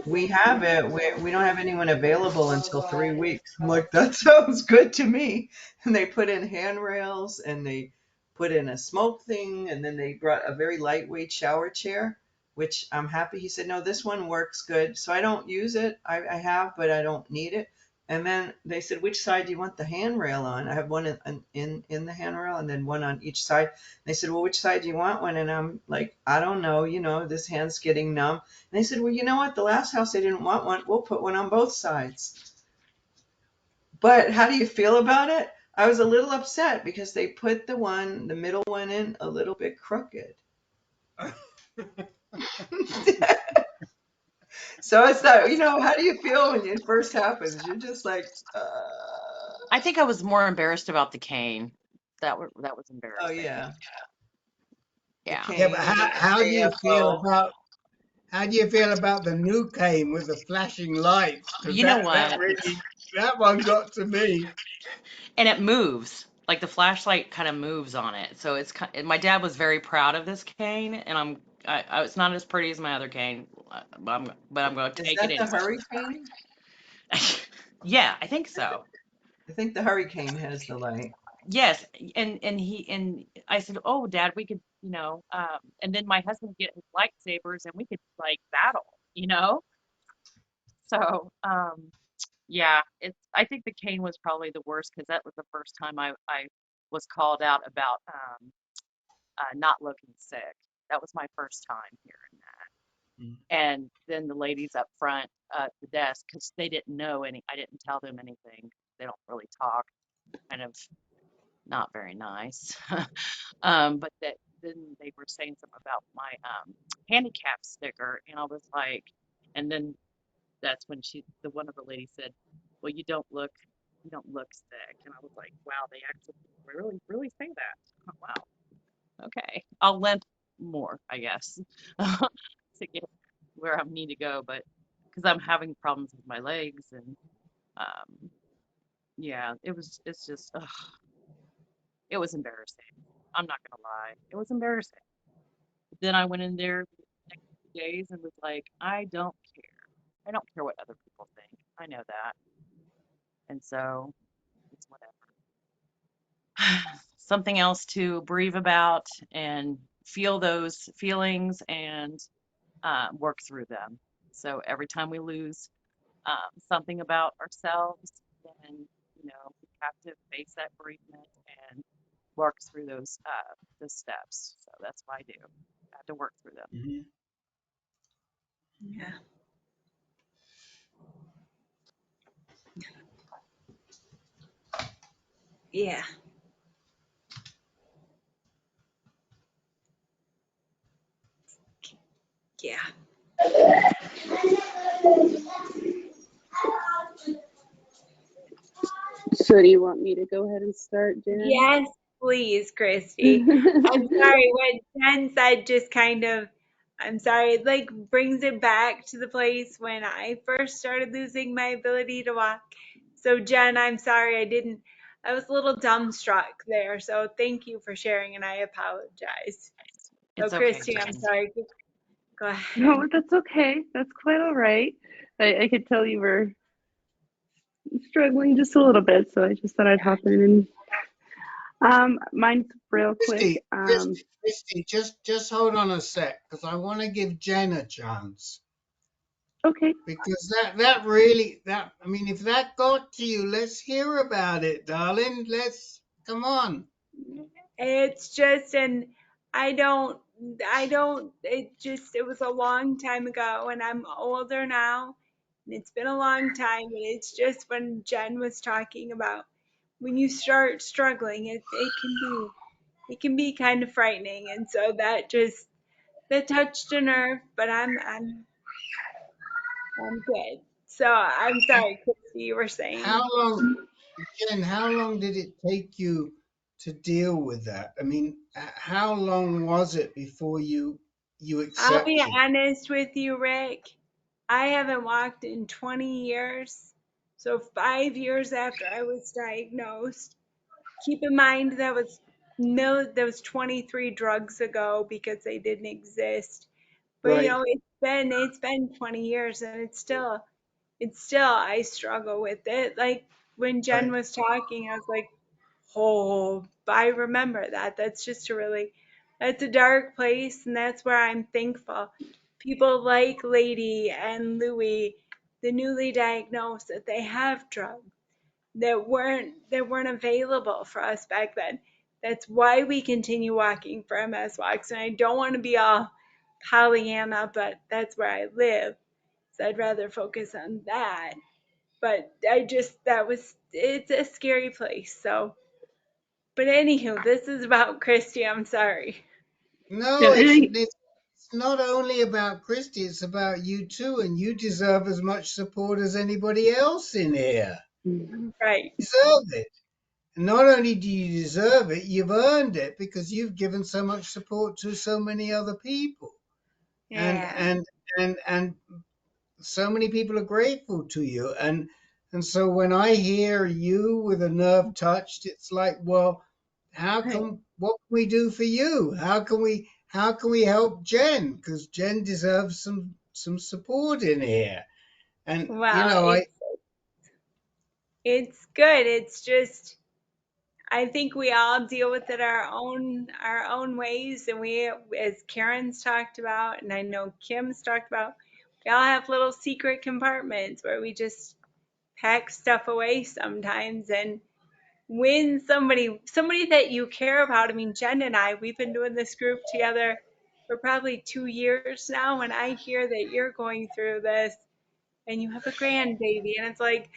we have it. We don't have anyone available until 3 weeks. I'm like, that sounds good to me. And they put in handrails and they put in a smoke thing. And then they brought a very lightweight shower chair, which I'm happy. He said, no, this one works good. So I don't use it. I have, but I don't need it. And then they said, which side do you want the handrail on? I have one in the handrail and then one on each side. They said, well, which side do you want one? And I'm like, I don't know. This hand's getting numb. And they said, well, you know what? The last house they didn't want one. We'll put one on both sides. But how do you feel about it? I was a little upset because they put the middle one in a little bit crooked. So it's that, how do you feel when it first happens? You're just like, I think I was more embarrassed about the cane. That was Oh embarrassing. yeah, the Yeah. Yeah, but cane, the how do you feel AFO. about the new cane with the flashing lights? Because You know that what? really, that one got to me. And it moves. Like the flashlight kind of moves on it. So my dad was very proud of this cane, and it's not as pretty as my other cane, but I'm going to Is take it that the anyway. hurricane? Yeah, I think so. I think the hurricane has the light. Yes, and I said, "Oh, Dad, we could, and then my husband would get his lightsabers and we could like battle, you know." So, yeah, I think the cane was probably the worst because that was the first time I was called out about not looking sick. That was my first time hearing that. Mm. And then the ladies up front at the desk, because they didn't know I didn't tell them anything. They don't really talk, kind of not very nice. But then they were saying something about my handicap sticker, and I was like, and then that's when the one of the ladies said, "Well, you don't look sick," and I was like, "Wow, they actually really, really say that? Oh, wow, okay, I'll limp more, I guess, to get where I need to go, but because I'm having problems with my legs and um, yeah, it's just, ugh, it was embarrassing. I'm not gonna lie, it was embarrassing. Then I went in there the next few days and was like, I don't care. I don't care what other people think. I know that. And so it's whatever. Something else to breathe about and feel those feelings and work through them. So every time we lose something about ourselves, then, we have to face that bereavement and work through those steps. So that's what I do. I have to work through them. Mhm. Yeah. Yeah. Yeah. So do you want me to go ahead and start, Jen? Yes, please, Christy. I'm sorry, what Jen said just kind of, I'm sorry, it like brings it back to the place when I first started losing my ability to walk. So, Jen, I'm sorry, I was a little dumbstruck there. So, thank you for sharing, and I apologize. So, It's okay, Christy, I'm Jen. sorry. Go ahead. No, that's okay. That's quite all right. I could tell you were struggling just a little bit, so I just thought I'd hop in and mine's real quick. Christy, just hold on a sec, because I want to give Jen a chance. Okay. Because that really, I mean, if that got to you, let's hear about it, darling. Come on. It's just, and it was a long time ago, and I'm older now, and it's been a long time, and it's just when Jen was talking about when you start struggling, it can be kind of frightening, and so that touched a nerve, but I'm good. So I'm sorry, Christy, you were How saying. long, Jen, how long did it take you to deal with that? I mean, how long was it before you I'll be accepted? honest with you, Rick. I haven't walked in 20 years. So 5 years after I was diagnosed. Keep in mind that was 23 drugs ago because they didn't exist. But Right. it's been 20 years and it's still I struggle with it. Like when Jen Right. was talking, I was like, oh, I remember that. That's a dark place, and that's where I'm thankful. People like Lady and Louie, the newly diagnosed, that they have drugs that weren't available for us back then. That's why we continue walking for MS Walks. And I don't want to be all Pollyanna, but that's where I live. So I'd rather focus on that. But it's a scary place. So, but anywho, this is about Christy. I'm sorry. No, No, it's not only about Christy, it's about you too, and you deserve as much support as anybody else in here. Right. deserve it. And not only do you deserve it, you've earned it because you've given so much support to so many other people. And Yeah. and so many people are grateful to you. And so when I hear you with a nerve touched, it's like, well, what can we do for you? How can we help Jen? Because Jen deserves some support in here. And Well, it's good. It's just I think we all deal with it our own ways, and we, as Karen's talked about, and I know Kim's talked about, we all have little secret compartments where we just pack stuff away sometimes. And when somebody that you care about, I mean, Jen and I, we've been doing this group together for probably 2 years now, and I hear that you're going through this and you have a grandbaby, and it's like,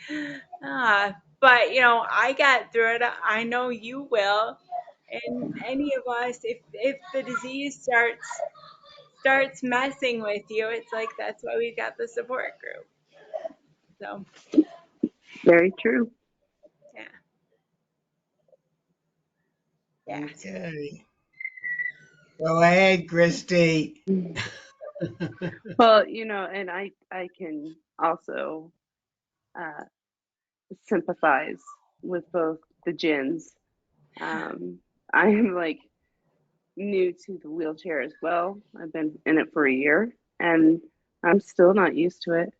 but I got through it. I know you will. And any of us, if the disease starts messing with you, it's like that's why we've got the support group. So Very true. yeah, yeah. okay. Go ahead, Christy. Well, and I can also sympathize with both the Jins. I am like new to the wheelchair as well. I've been in it for a year, and I'm still not used to it.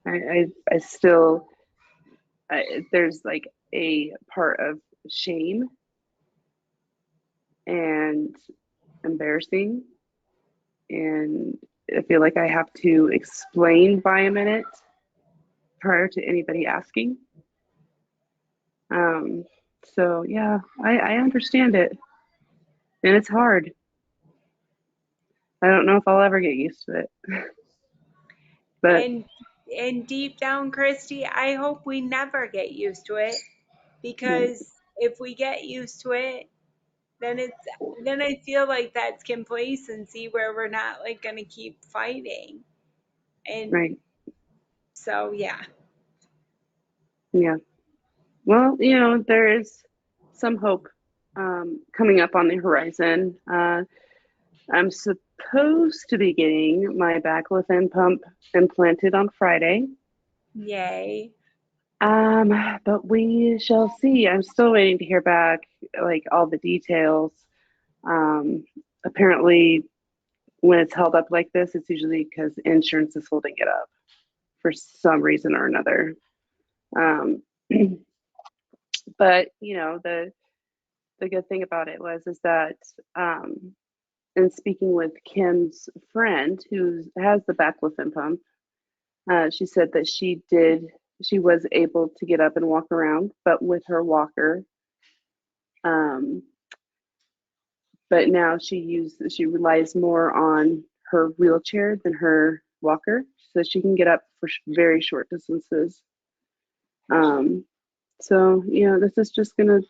I still there's like a part of shame and embarrassing, and I feel like I have to explain by a minute prior to anybody asking. So yeah, I understand it, and it's hard. I don't know if I'll ever get used to it, but And deep down, Christy, I hope we never get used to it, because if we get used to it, then I feel like that's complacency where we're not like gonna keep fighting. And right, so yeah. yeah. Well, there is some hope coming up on the horizon. I'm supposed to be getting my Baclofen pump implanted on Friday. Yay. But we shall see. I'm still waiting to hear back, like all the details. Apparently, when it's held up like this, it's usually because insurance is holding it up for some reason or another. But the good thing about it is that in speaking with Kim's friend who has the Baclofen pump, she said that she was able to get up and walk around, but with her walker. But now she relies more on her wheelchair than her walker, so she can get up for very short distances. So this is just gonna.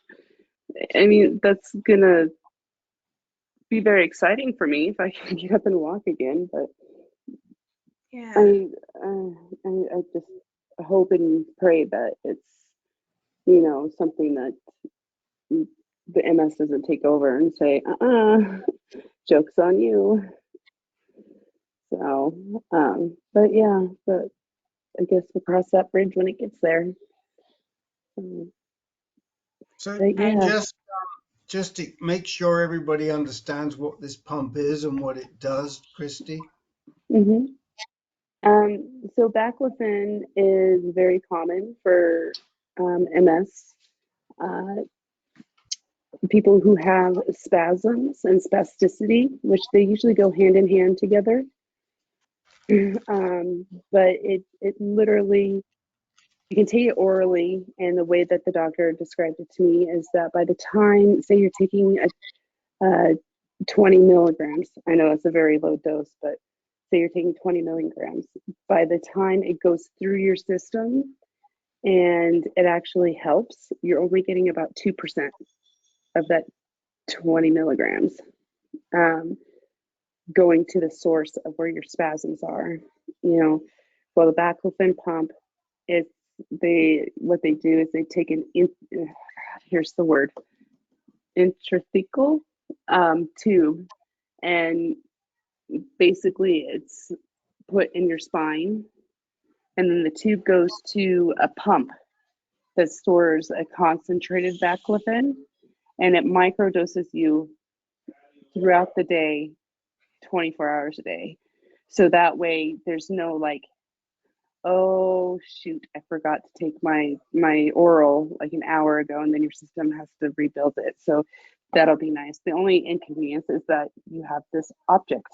I mean, that's gonna be very exciting for me if I can get up and walk again. But Yeah. I just hope and pray that it's something that the MS doesn't take over and say, joke's on you. So, but yeah, but I guess we'll cross that bridge when it gets there. So But yeah. just to make sure everybody understands what this pump is and what it does, Christy. Mm-hmm. So Baclofen is very common for MS. People who have spasms and spasticity, which they usually go hand in hand together. But it literally, you can take it orally, and the way that the doctor described it to me is that by the time, say you're taking a 20 milligrams, I know it's a very low dose, but say you're taking 20 milligrams, by the time it goes through your system and it actually helps, you're only getting about 2% of that 20 milligrams going to the source of where your spasms are. Well, the Baclofen pump, it's what they do is they take here's the word, intrathecal tube, and basically it's put in your spine, and then the tube goes to a pump that stores a concentrated baclofen, and it microdoses you throughout the day, 24 hours a day. So that way there's no like, oh shoot, I forgot to take my oral like an hour ago, and then your system has to rebuild it. So that'll be nice. The only inconvenience is that you have this object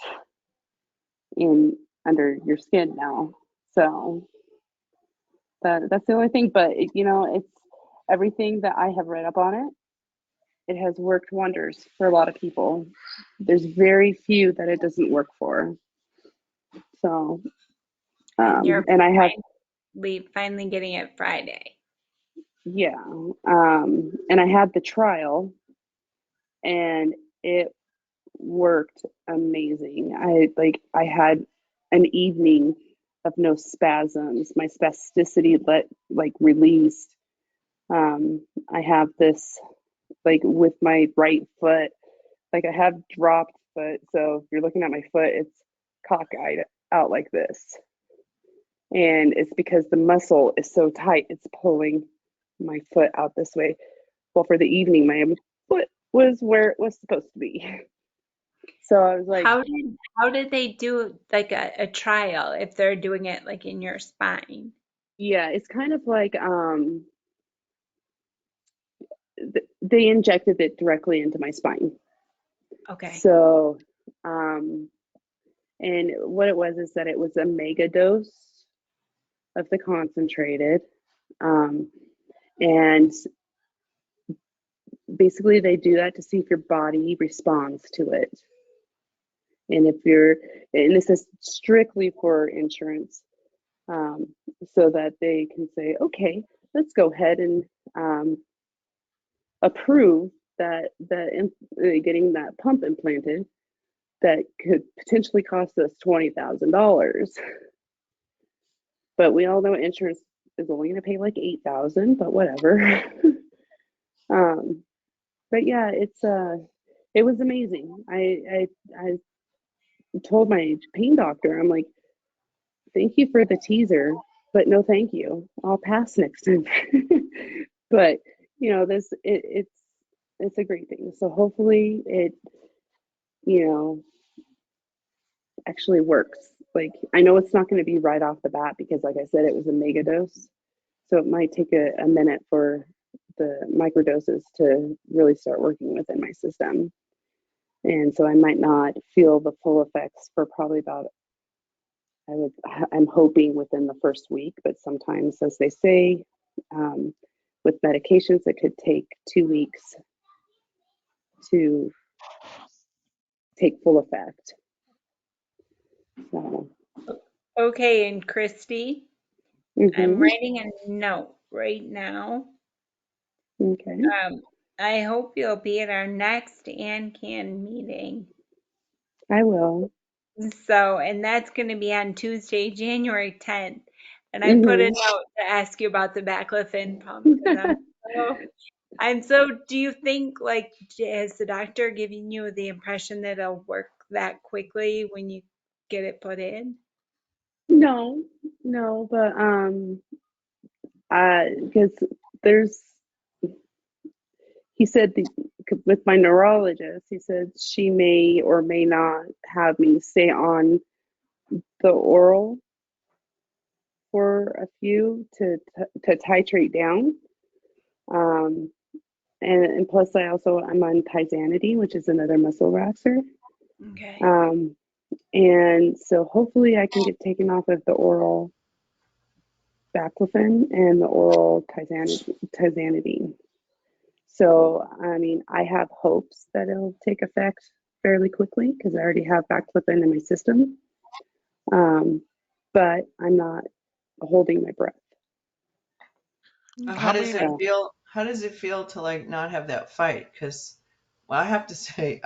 in under your skin now. So that's the only thing. But it's everything that I have read up on it. It has worked wonders for a lot of people. There's very few that it doesn't work for. So, You're and I have, finally getting it Friday. yeah, and I had the trial, and it worked amazing. I had an evening of no spasms. My spasticity released. I have this like with my right foot, like I have dropped foot. So if you're looking at my foot, it's cockeyed out like this. And it's because the muscle is so tight, it's pulling my foot out this way. Well, for the evening, my foot was where it was supposed to be. So I was like, how did they do like a trial if they're doing it like in your spine? yeah, it's kind of like they injected it directly into my spine. Okay. So, and what it was is that it was a mega dose of the concentrated, and basically they do that to see if your body responds to it. And and this is strictly for insurance, so that they can say, okay, let's go ahead and approve that getting that pump implanted that could potentially cost us $20,000. But we all know insurance is only going to pay like $8,000, but whatever. But yeah, it was amazing. I told my pain doctor, I'm like, thank you for the teaser, but no thank you. I'll pass next time. But it's a great thing. So hopefully it actually works. Like I know it's not going to be right off the bat because like I said, it was a mega dose. So it might take a minute for the microdoses to really start working within my system. And so I might not feel the full effects for probably about, I'm hoping within the first week, but sometimes, as they say, with medications, it could take 2 weeks to take full effect. So, Okay, and Christy, I'm writing a note right now. Okay. I hope you'll be at our next AnCan meeting. I will. So, and that's going to be on Tuesday, January 10th. And I put a note to ask you about the Baclofen pump. Do you think, like, has the doctor given you the impression that it'll work that quickly when you get it put in? No, but because he said with my neurologist, he said she may or may not have me stay on the oral for a few to titrate down. And plus I'm on tizanidine, which is another muscle relaxer. Okay. And so hopefully I can get taken off of the oral baclofen and the oral tizanidine. So, I mean, I have hopes that it'll take effect fairly quickly because I already have baclofen in my system. But I'm not holding my breath. How does it feel? How does it feel to like not have that fight? Because, well, I have to say,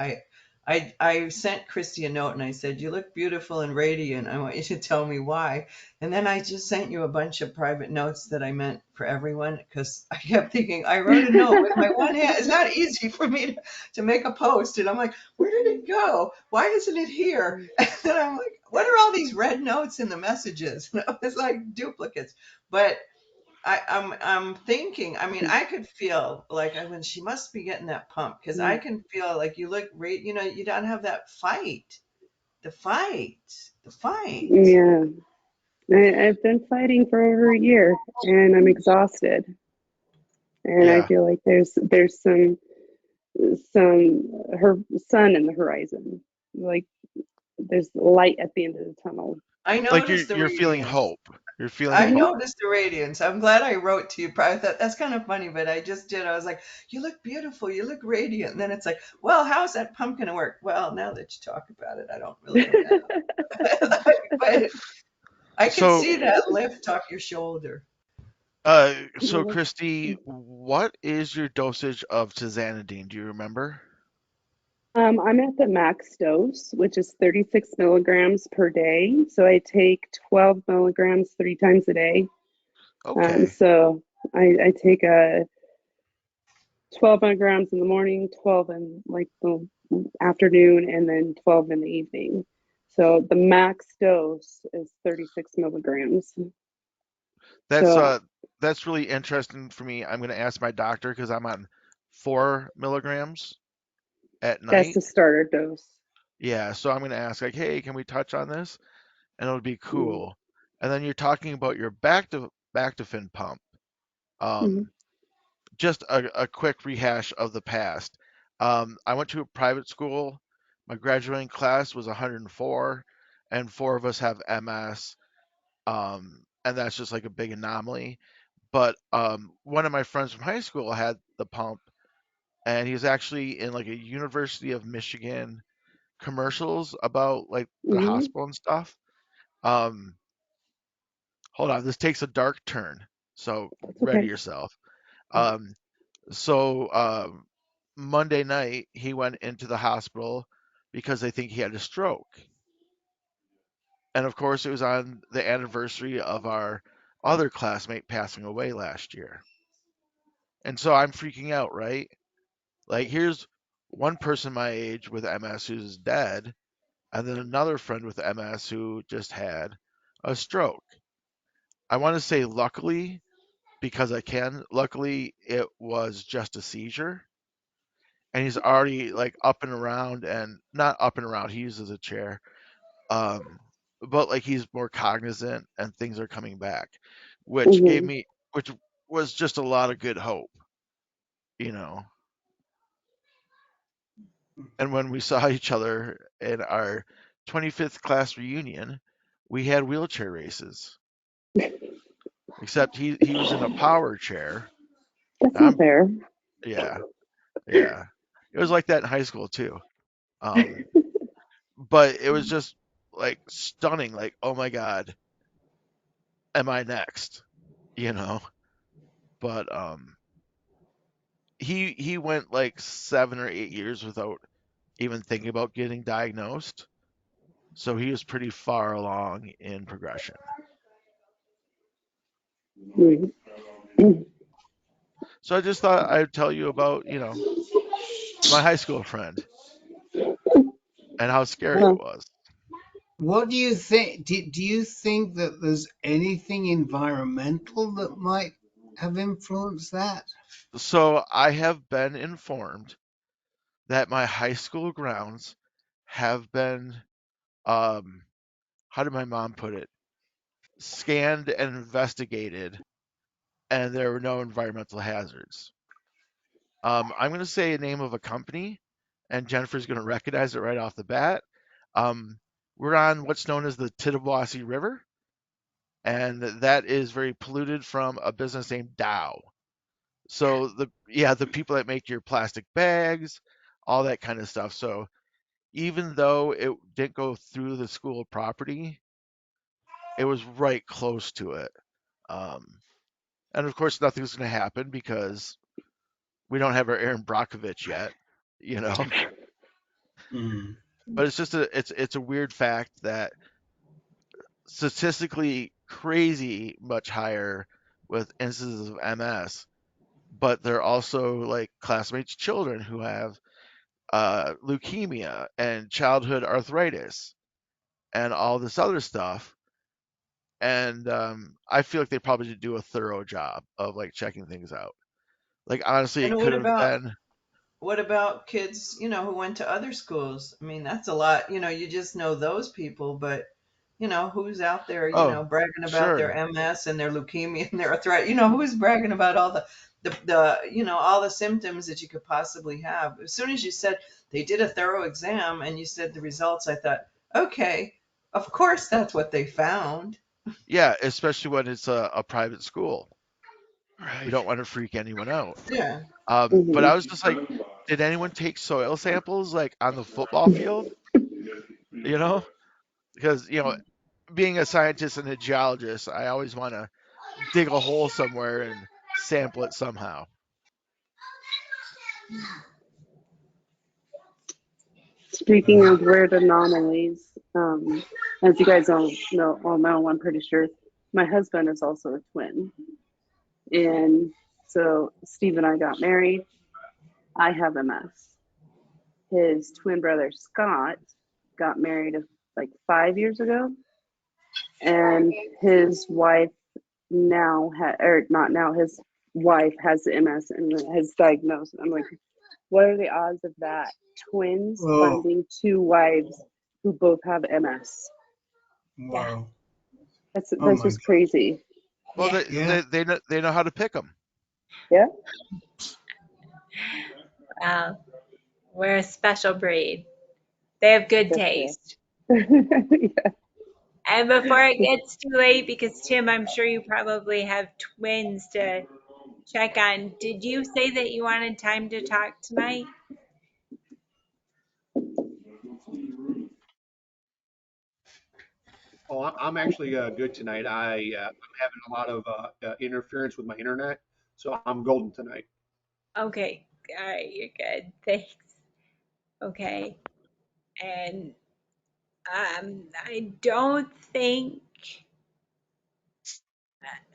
I sent Christy a note and I said, "You look beautiful and radiant. I want you to tell me why." And then I just sent you a bunch of private notes that I meant for everyone because I kept thinking I wrote a note with my one hand. It's not easy for me to make a post, and I'm like, "Where did it go? Why isn't it here?" And then I'm like, "What are all these red notes in the messages?" It's like duplicates, but. I'm thinking. I mean, I could feel like when she must be getting that pump because I can feel like you look. You don't have that fight. The fight. The fight. Yeah, I've been fighting for over a year, and I'm exhausted. And I Yeah. feel like there's some her sun in the horizon. Like there's light at the end of the tunnel. I Like noticed the you're feeling radiance. hope. You're feeling I Mhm. hope. noticed the radiance. I'm glad I wrote to you. Probably thought that's kind of funny, but I just did. I was like, "You look beautiful. You look radiant." And then it's like, "Well, how's that pump going to work?" Well, now that you talk about it, I don't really know. But I can So see that lift off your shoulder. so Christy, what is your dosage of tizanidine? Do you remember? I'm at the max dose, which is 36 milligrams per day. So I take 12 milligrams 3 times a day. Okay. So I take a 12 milligrams in the morning, 12 in like the afternoon, and then 12 in the evening. So the max dose is 36 milligrams. That's So uh that's really interesting for me. I'm gonna ask my doctor because I'm on 4 milligrams at that's night. the starter dose. Yeah, so I'm gonna ask like, hey, can we touch on this? And it'll be Mm-hmm. cool. And then you're talking about your Baclofen pump. Mm-hmm. Um, just a quick rehash of the past. I went to a private school. My graduating class was 104, and 4 of us have MS. And that's just like a big anomaly. But one of my friends from high school had the pump, and he was actually in like a University of Michigan commercials about like the Mm-hmm. hospital and stuff. Um, hold on, this takes a dark turn, so That's ready okay. yourself. Um, so Monday night he went into the hospital because they think he had a stroke, and of course it was on the anniversary of our other classmate passing away last year. And so I'm freaking out, right? Like here's one person my age with MS who's dead, and then another friend with MS who just had a stroke. I want to say luckily because I can. Luckily, it was just a seizure, and he's already like up and around, and not up and around. He uses a chair, um, but like he's more cognizant, and things are coming back, which gave Mm-hmm. me, which was just a lot of good hope, you know. And when we saw each other in our 25th class reunion, we had wheelchair races. Except he was in a power chair. That's not I'm fair. yeah yeah. It was like that in high school too. Um, but it was just like stunning. Like, oh my god, am I next? You know. But he went like 7 or 8 years without even thinking about getting diagnosed. So he was pretty far along in progression. Mm-hmm. So I just thought I'd tell you about my high school friend and how scary it Well, was. What do you think? Do you think that there's anything environmental that might have influenced that? So I have been informed that my high school grounds have been, um, how did my mom put it? Scanned and investigated, and there were no environmental hazards. I'm going to say a name of a company, and Jennifer's going to recognize it right off the bat. Um, we're on what's known as the Tittabawassee River, and that is very polluted from a business named Dow. So the people that make your plastic bags, all that kind of stuff. So even though it didn't go through the school property, it was right close to it. Um, and of course, nothing's going to happen because we don't have our Aaron Brockovich yet, you know. Mm. But it's just it's a weird fact that statistically crazy much higher with instances of MS, but they're also like classmates' children who have leukemia and childhood arthritis and all this other stuff. And I feel like they probably did do a thorough job of like checking things out. Like honestly, And it could have been. what about kids, who went to other schools? I mean, that's a lot. You just know those people, but who's out there, Oh, bragging about their sure. MS and their leukemia and their arthritis? Who's bragging about all the all the symptoms that you could possibly have? As soon as you said they did a thorough exam and you said the results, I thought, okay, of course that's what they found. Yeah, especially when it's a private school. You Right. don't want to freak anyone out. Yeah. But Hmm. I was just like, did anyone take soil samples like on the football field? You know, because being a scientist and a geologist, I always want to dig a hole somewhere and sample it somehow. Speaking of weird anomalies, as you guys all know, I'm pretty sure my husband is also a twin. And so Steve and I got married. I have MS. His twin brother Scott got married like 5 years ago, and his wife now or not now, his wife has MS and has diagnosed. I'm like, what are the odds of that? Twins Oh, finding two wives who both have MS. Yeah. wow. Oh That's my just God. crazy. Well, Yeah. Yeah. they know how to pick them. Yeah. Well, we're a special breed. They have good Definitely. taste. Yeah. And before it gets too late, because Tim, I'm sure you probably have twins to check on. Did you say that you wanted time to talk tonight? Oh, I'm actually good tonight. I'm having a lot of interference with my internet, so I'm golden tonight. Okay. All right. You're good. Thanks. Okay. And I don't think,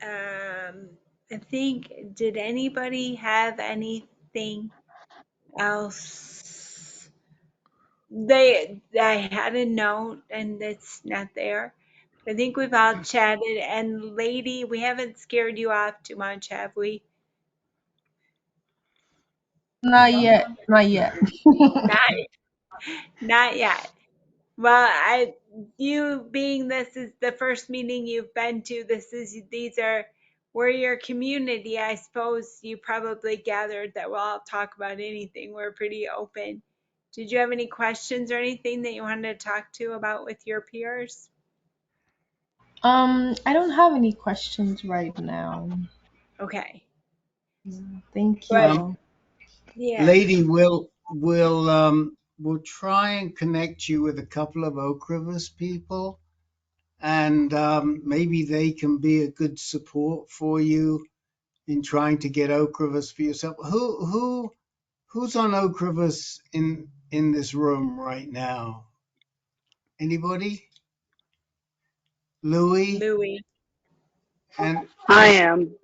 um, I think, did anybody have anything else? I had a note and it's not there. I think we've all chatted. And lady, we haven't scared you off too much, have we? Not yet. Not yet. Not, not yet. Well, you being this is the first meeting you've been to, we're your community. I suppose you probably gathered that we'll all talk about anything. We're pretty open. Did you have any questions or anything that you wanted to talk to about with your peers? I don't have any questions right now. Okay. Thank you But Um, though. yeah. lady, we'll try and connect you with a couple of Ocrevus people, and maybe they can be a good support for you in trying to get Ocrevus for yourself. Who's on Ocrevus in this room right now? Anybody? Louis Louis. and I and am.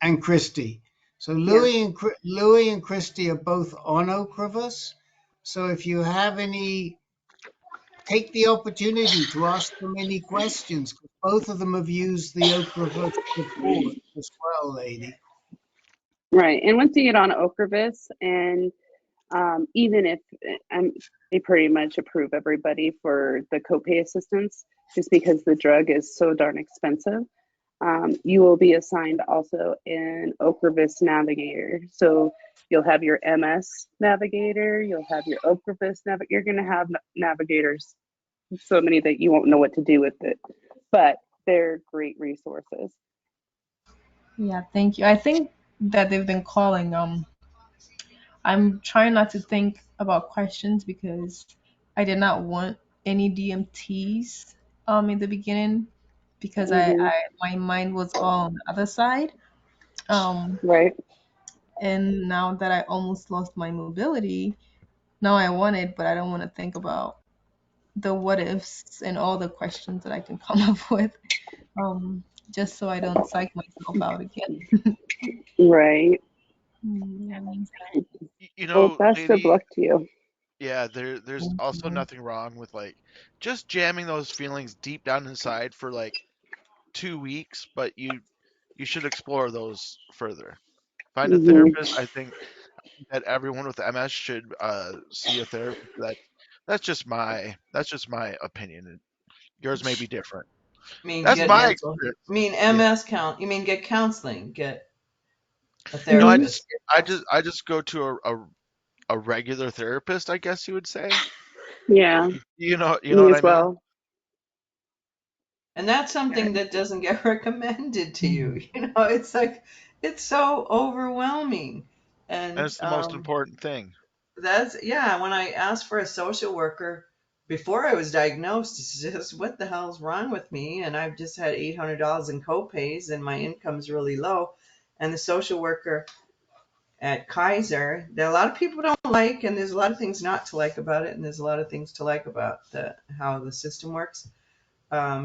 and Christy. So Yeah. Louis and Christy are both on Ocrevus. So if you have any, take the opportunity to ask them any questions. 'Cause both of them have used the Ocrevus before as well, lady. Right. And once you get on Ocrevus, and even if they pretty much approve everybody for the copay assistance, just because the drug is so darn expensive, you will be assigned also an Ocrevus navigator. So you'll have your MS navigator, you'll have your Ocrevus navigator. You're going to have navigators, so many that you won't know what to do with it, but they're great resources. Yeah, thank you. I think that they've been calling. I'm trying not to think about questions because I did not want any DMTs in the beginning because Hmm. I my mind was all on the other side. Um Right. and now that I almost lost my mobility, now I want it, but I don't want to think about the what ifs and all the questions that I can come up with, just so I don't psych myself out again. Right. Mm. You Well, know, best of lady, luck to you. yeah, there's Thank also you. nothing wrong with like just jamming those feelings deep down inside for like 2 weeks, but you should explore those further. Find a Hmm. therapist. I think that everyone with MS should see a therapist. That's just my opinion. Yours may be different. I mean, That's get my Hmm. mental. experience. I mean, Yeah. MS count. You mean get counseling, get a No, I Hmm. just therapist, get I counseling. just I just go to a regular therapist, I guess you would say. Yeah, You know me what I as mean? well. And that's something that doesn't get recommended to you. You know, it's like it's so overwhelming. And That's the most important thing. that's, yeah, when I asked for a social worker before I was diagnosed, it's just what the hell's wrong with me? And I've just had $800 in copays and my income's really low. And the social worker at Kaiser that a lot of people don't like, and there's a lot of things not to like about it, and there's a lot of things to like about how the system works.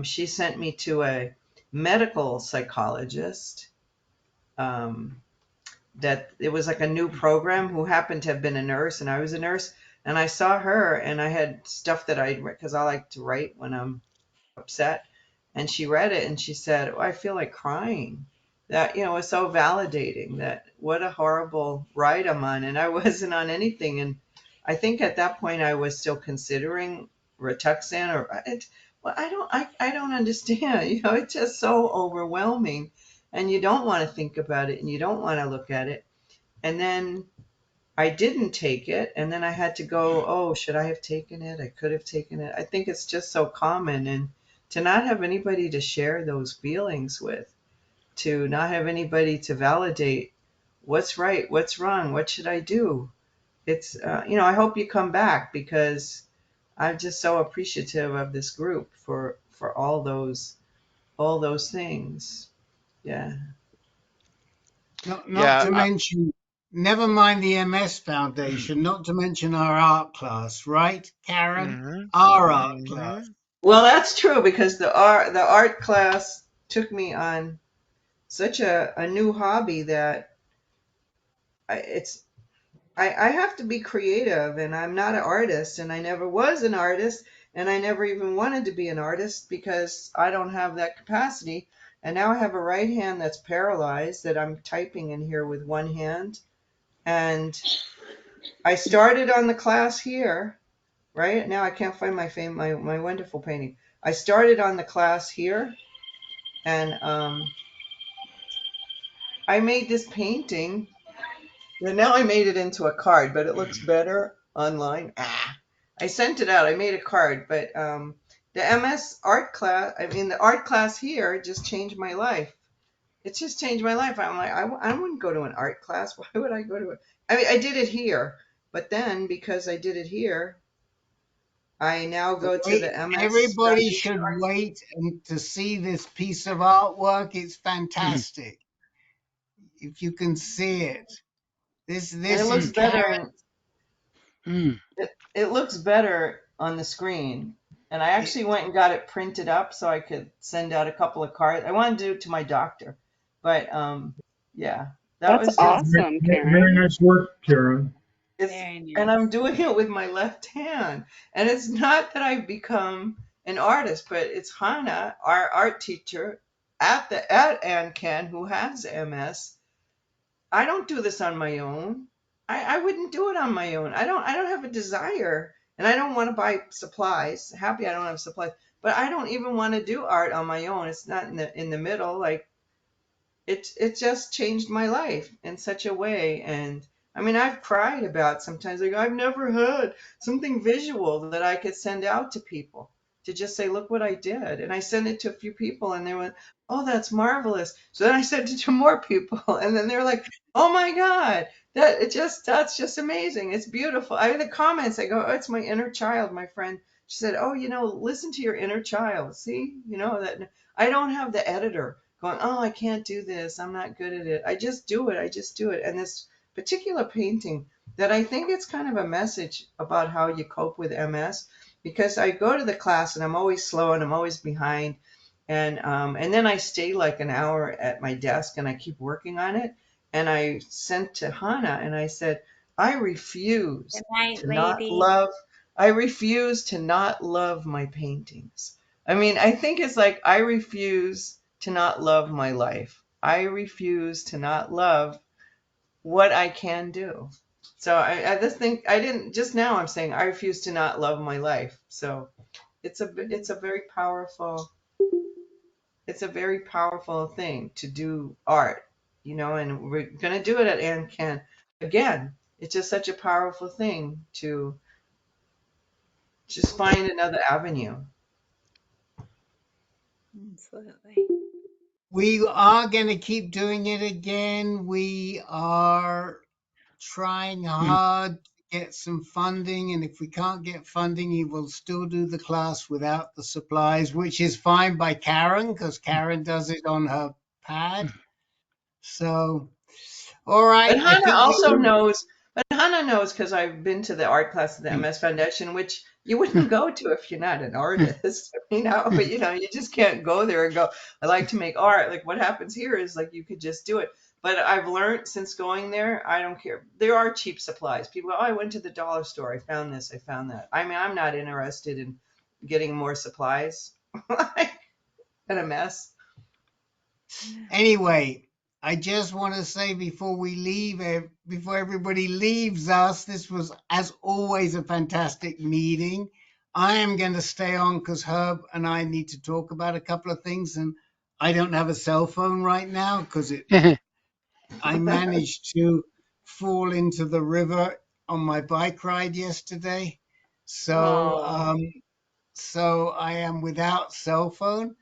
She sent me to a medical psychologist. Um, that it was like a new program, who happened to have been a nurse, and I was a nurse, and I saw her, and I had stuff that I, because I like to write when I'm upset, and she read it and she said, oh, I feel like crying. That, you know, was so validating, that what a horrible ride I'm on, and I wasn't on anything. And I think at that point I was still considering Rituxan, or it, well, I don't understand. You know, it's just so overwhelming, and you don't want to think about it, and you don't want to look at it. And then I didn't take it, and then I had to go, oh, should I have taken it? I could have taken it. I think it's just so common, and to not have anybody to share those feelings with, to not have anybody to validate what's right, what's wrong, what should I do? It's, you know, I hope you come back, because I'm just so appreciative of this group for all those things. Yeah. Not Yeah. to mention, never mind the MS Foundation, not to mention our art class, right, Karen? Mhm. Our art class. Mhm. Well, that's true, because the art class took me on such a new hobby that it's I have to be creative, and I'm not an artist, and I never was an artist, and I never even wanted to be an artist because I don't have that capacity. And now I have a right hand that's paralyzed, that I'm typing in here with one hand. And I started on the class here, right? Now I can't find my wonderful painting. I started on the class here, and I made this painting. And now I made it into a card, but it looks better online. I sent it out. I made a card, but the MS art class, I mean, the art class here just changed my life. It's just changed my life. I'm like, I wouldn't go to an art class. Why would I go to it? I mean, I did it here, but then because I did it here, I now go to Wait, the MS everybody Foundation should Art, wait and to see this piece of artwork. It's fantastic. If you can see it, and it this looks is better, Karen. and it looks better on the screen. And I It, actually went and got it printed up so I could send out a couple of cards. I want to do it to my doctor, but yeah, that That's was just Very, awesome, very Karen. nice work, Karen. it's, Very and nice. I'm doing it with my left hand. And it's not that I've become an artist, but it's Hannah, our art teacher at AnCan, who has MS. I don't do this on my own. I wouldn't do it on my own. I don't have a desire, and I don't want to buy supplies. Happy I don't have supplies, but I don't even want to do art on my own. It's not in the middle. Like it just changed my life in such a way. And I mean, I've cried about sometimes, like, I've never had something visual that I could send out to people, to just say, look what I did. And I sent it to a few people, and they went, oh, that's marvelous. So then I sent it to more people, and then they're like, oh my God, that's just amazing. It's beautiful. I in the comments I go, oh, it's my inner child. My friend, she said, oh, listen to your inner child. See, that I don't have the editor going, oh, I can't do this, I'm not good at it. I just do it. And this particular painting that I think it's kind of a message about how you cope with MS, because I go to the class and I'm always slow and I'm always behind. And then I stay like an hour at my desk and I keep working on it. And I sent to Hannah and I said, I refuse Good night, to not lady. love, I refuse to not love my paintings. I mean, I think it's like, I refuse to not love my life. I refuse to not love what I can do. So I just think I didn't just now I'm saying I refuse to not love my life. So it's a very powerful, it's a very powerful thing to do art, you know, and we're gonna do it at AnCan again. It's just such a powerful thing to just find another avenue. Absolutely. We are going to keep doing it again. We are trying hard to get some funding, and if we can't get funding, you will still do the class without the supplies, which is fine by Karen, because Karen does it on her pad. So, all But right, I Hannah think also we. knows, but Hannah knows because I've been to the art class at the MS Foundation, which you wouldn't go to if you're not an artist, you know, but you know, you just can't go there and go, I like to make art. Like what happens here is like you could just do it. But I've learned since going there, I don't care. There are cheap supplies. People go, oh, I went to the dollar store. I found this, I found that. I mean, I'm not interested in getting more supplies and a mess. Anyway, I just want to say before we leave, before everybody leaves us, this was, as always, a fantastic meeting. I am going to stay on because Herb and I need to talk about a couple of things, and I don't have a cell phone right now because I managed to fall into the river on my bike ride yesterday. So, Oh, so I am without cell phone.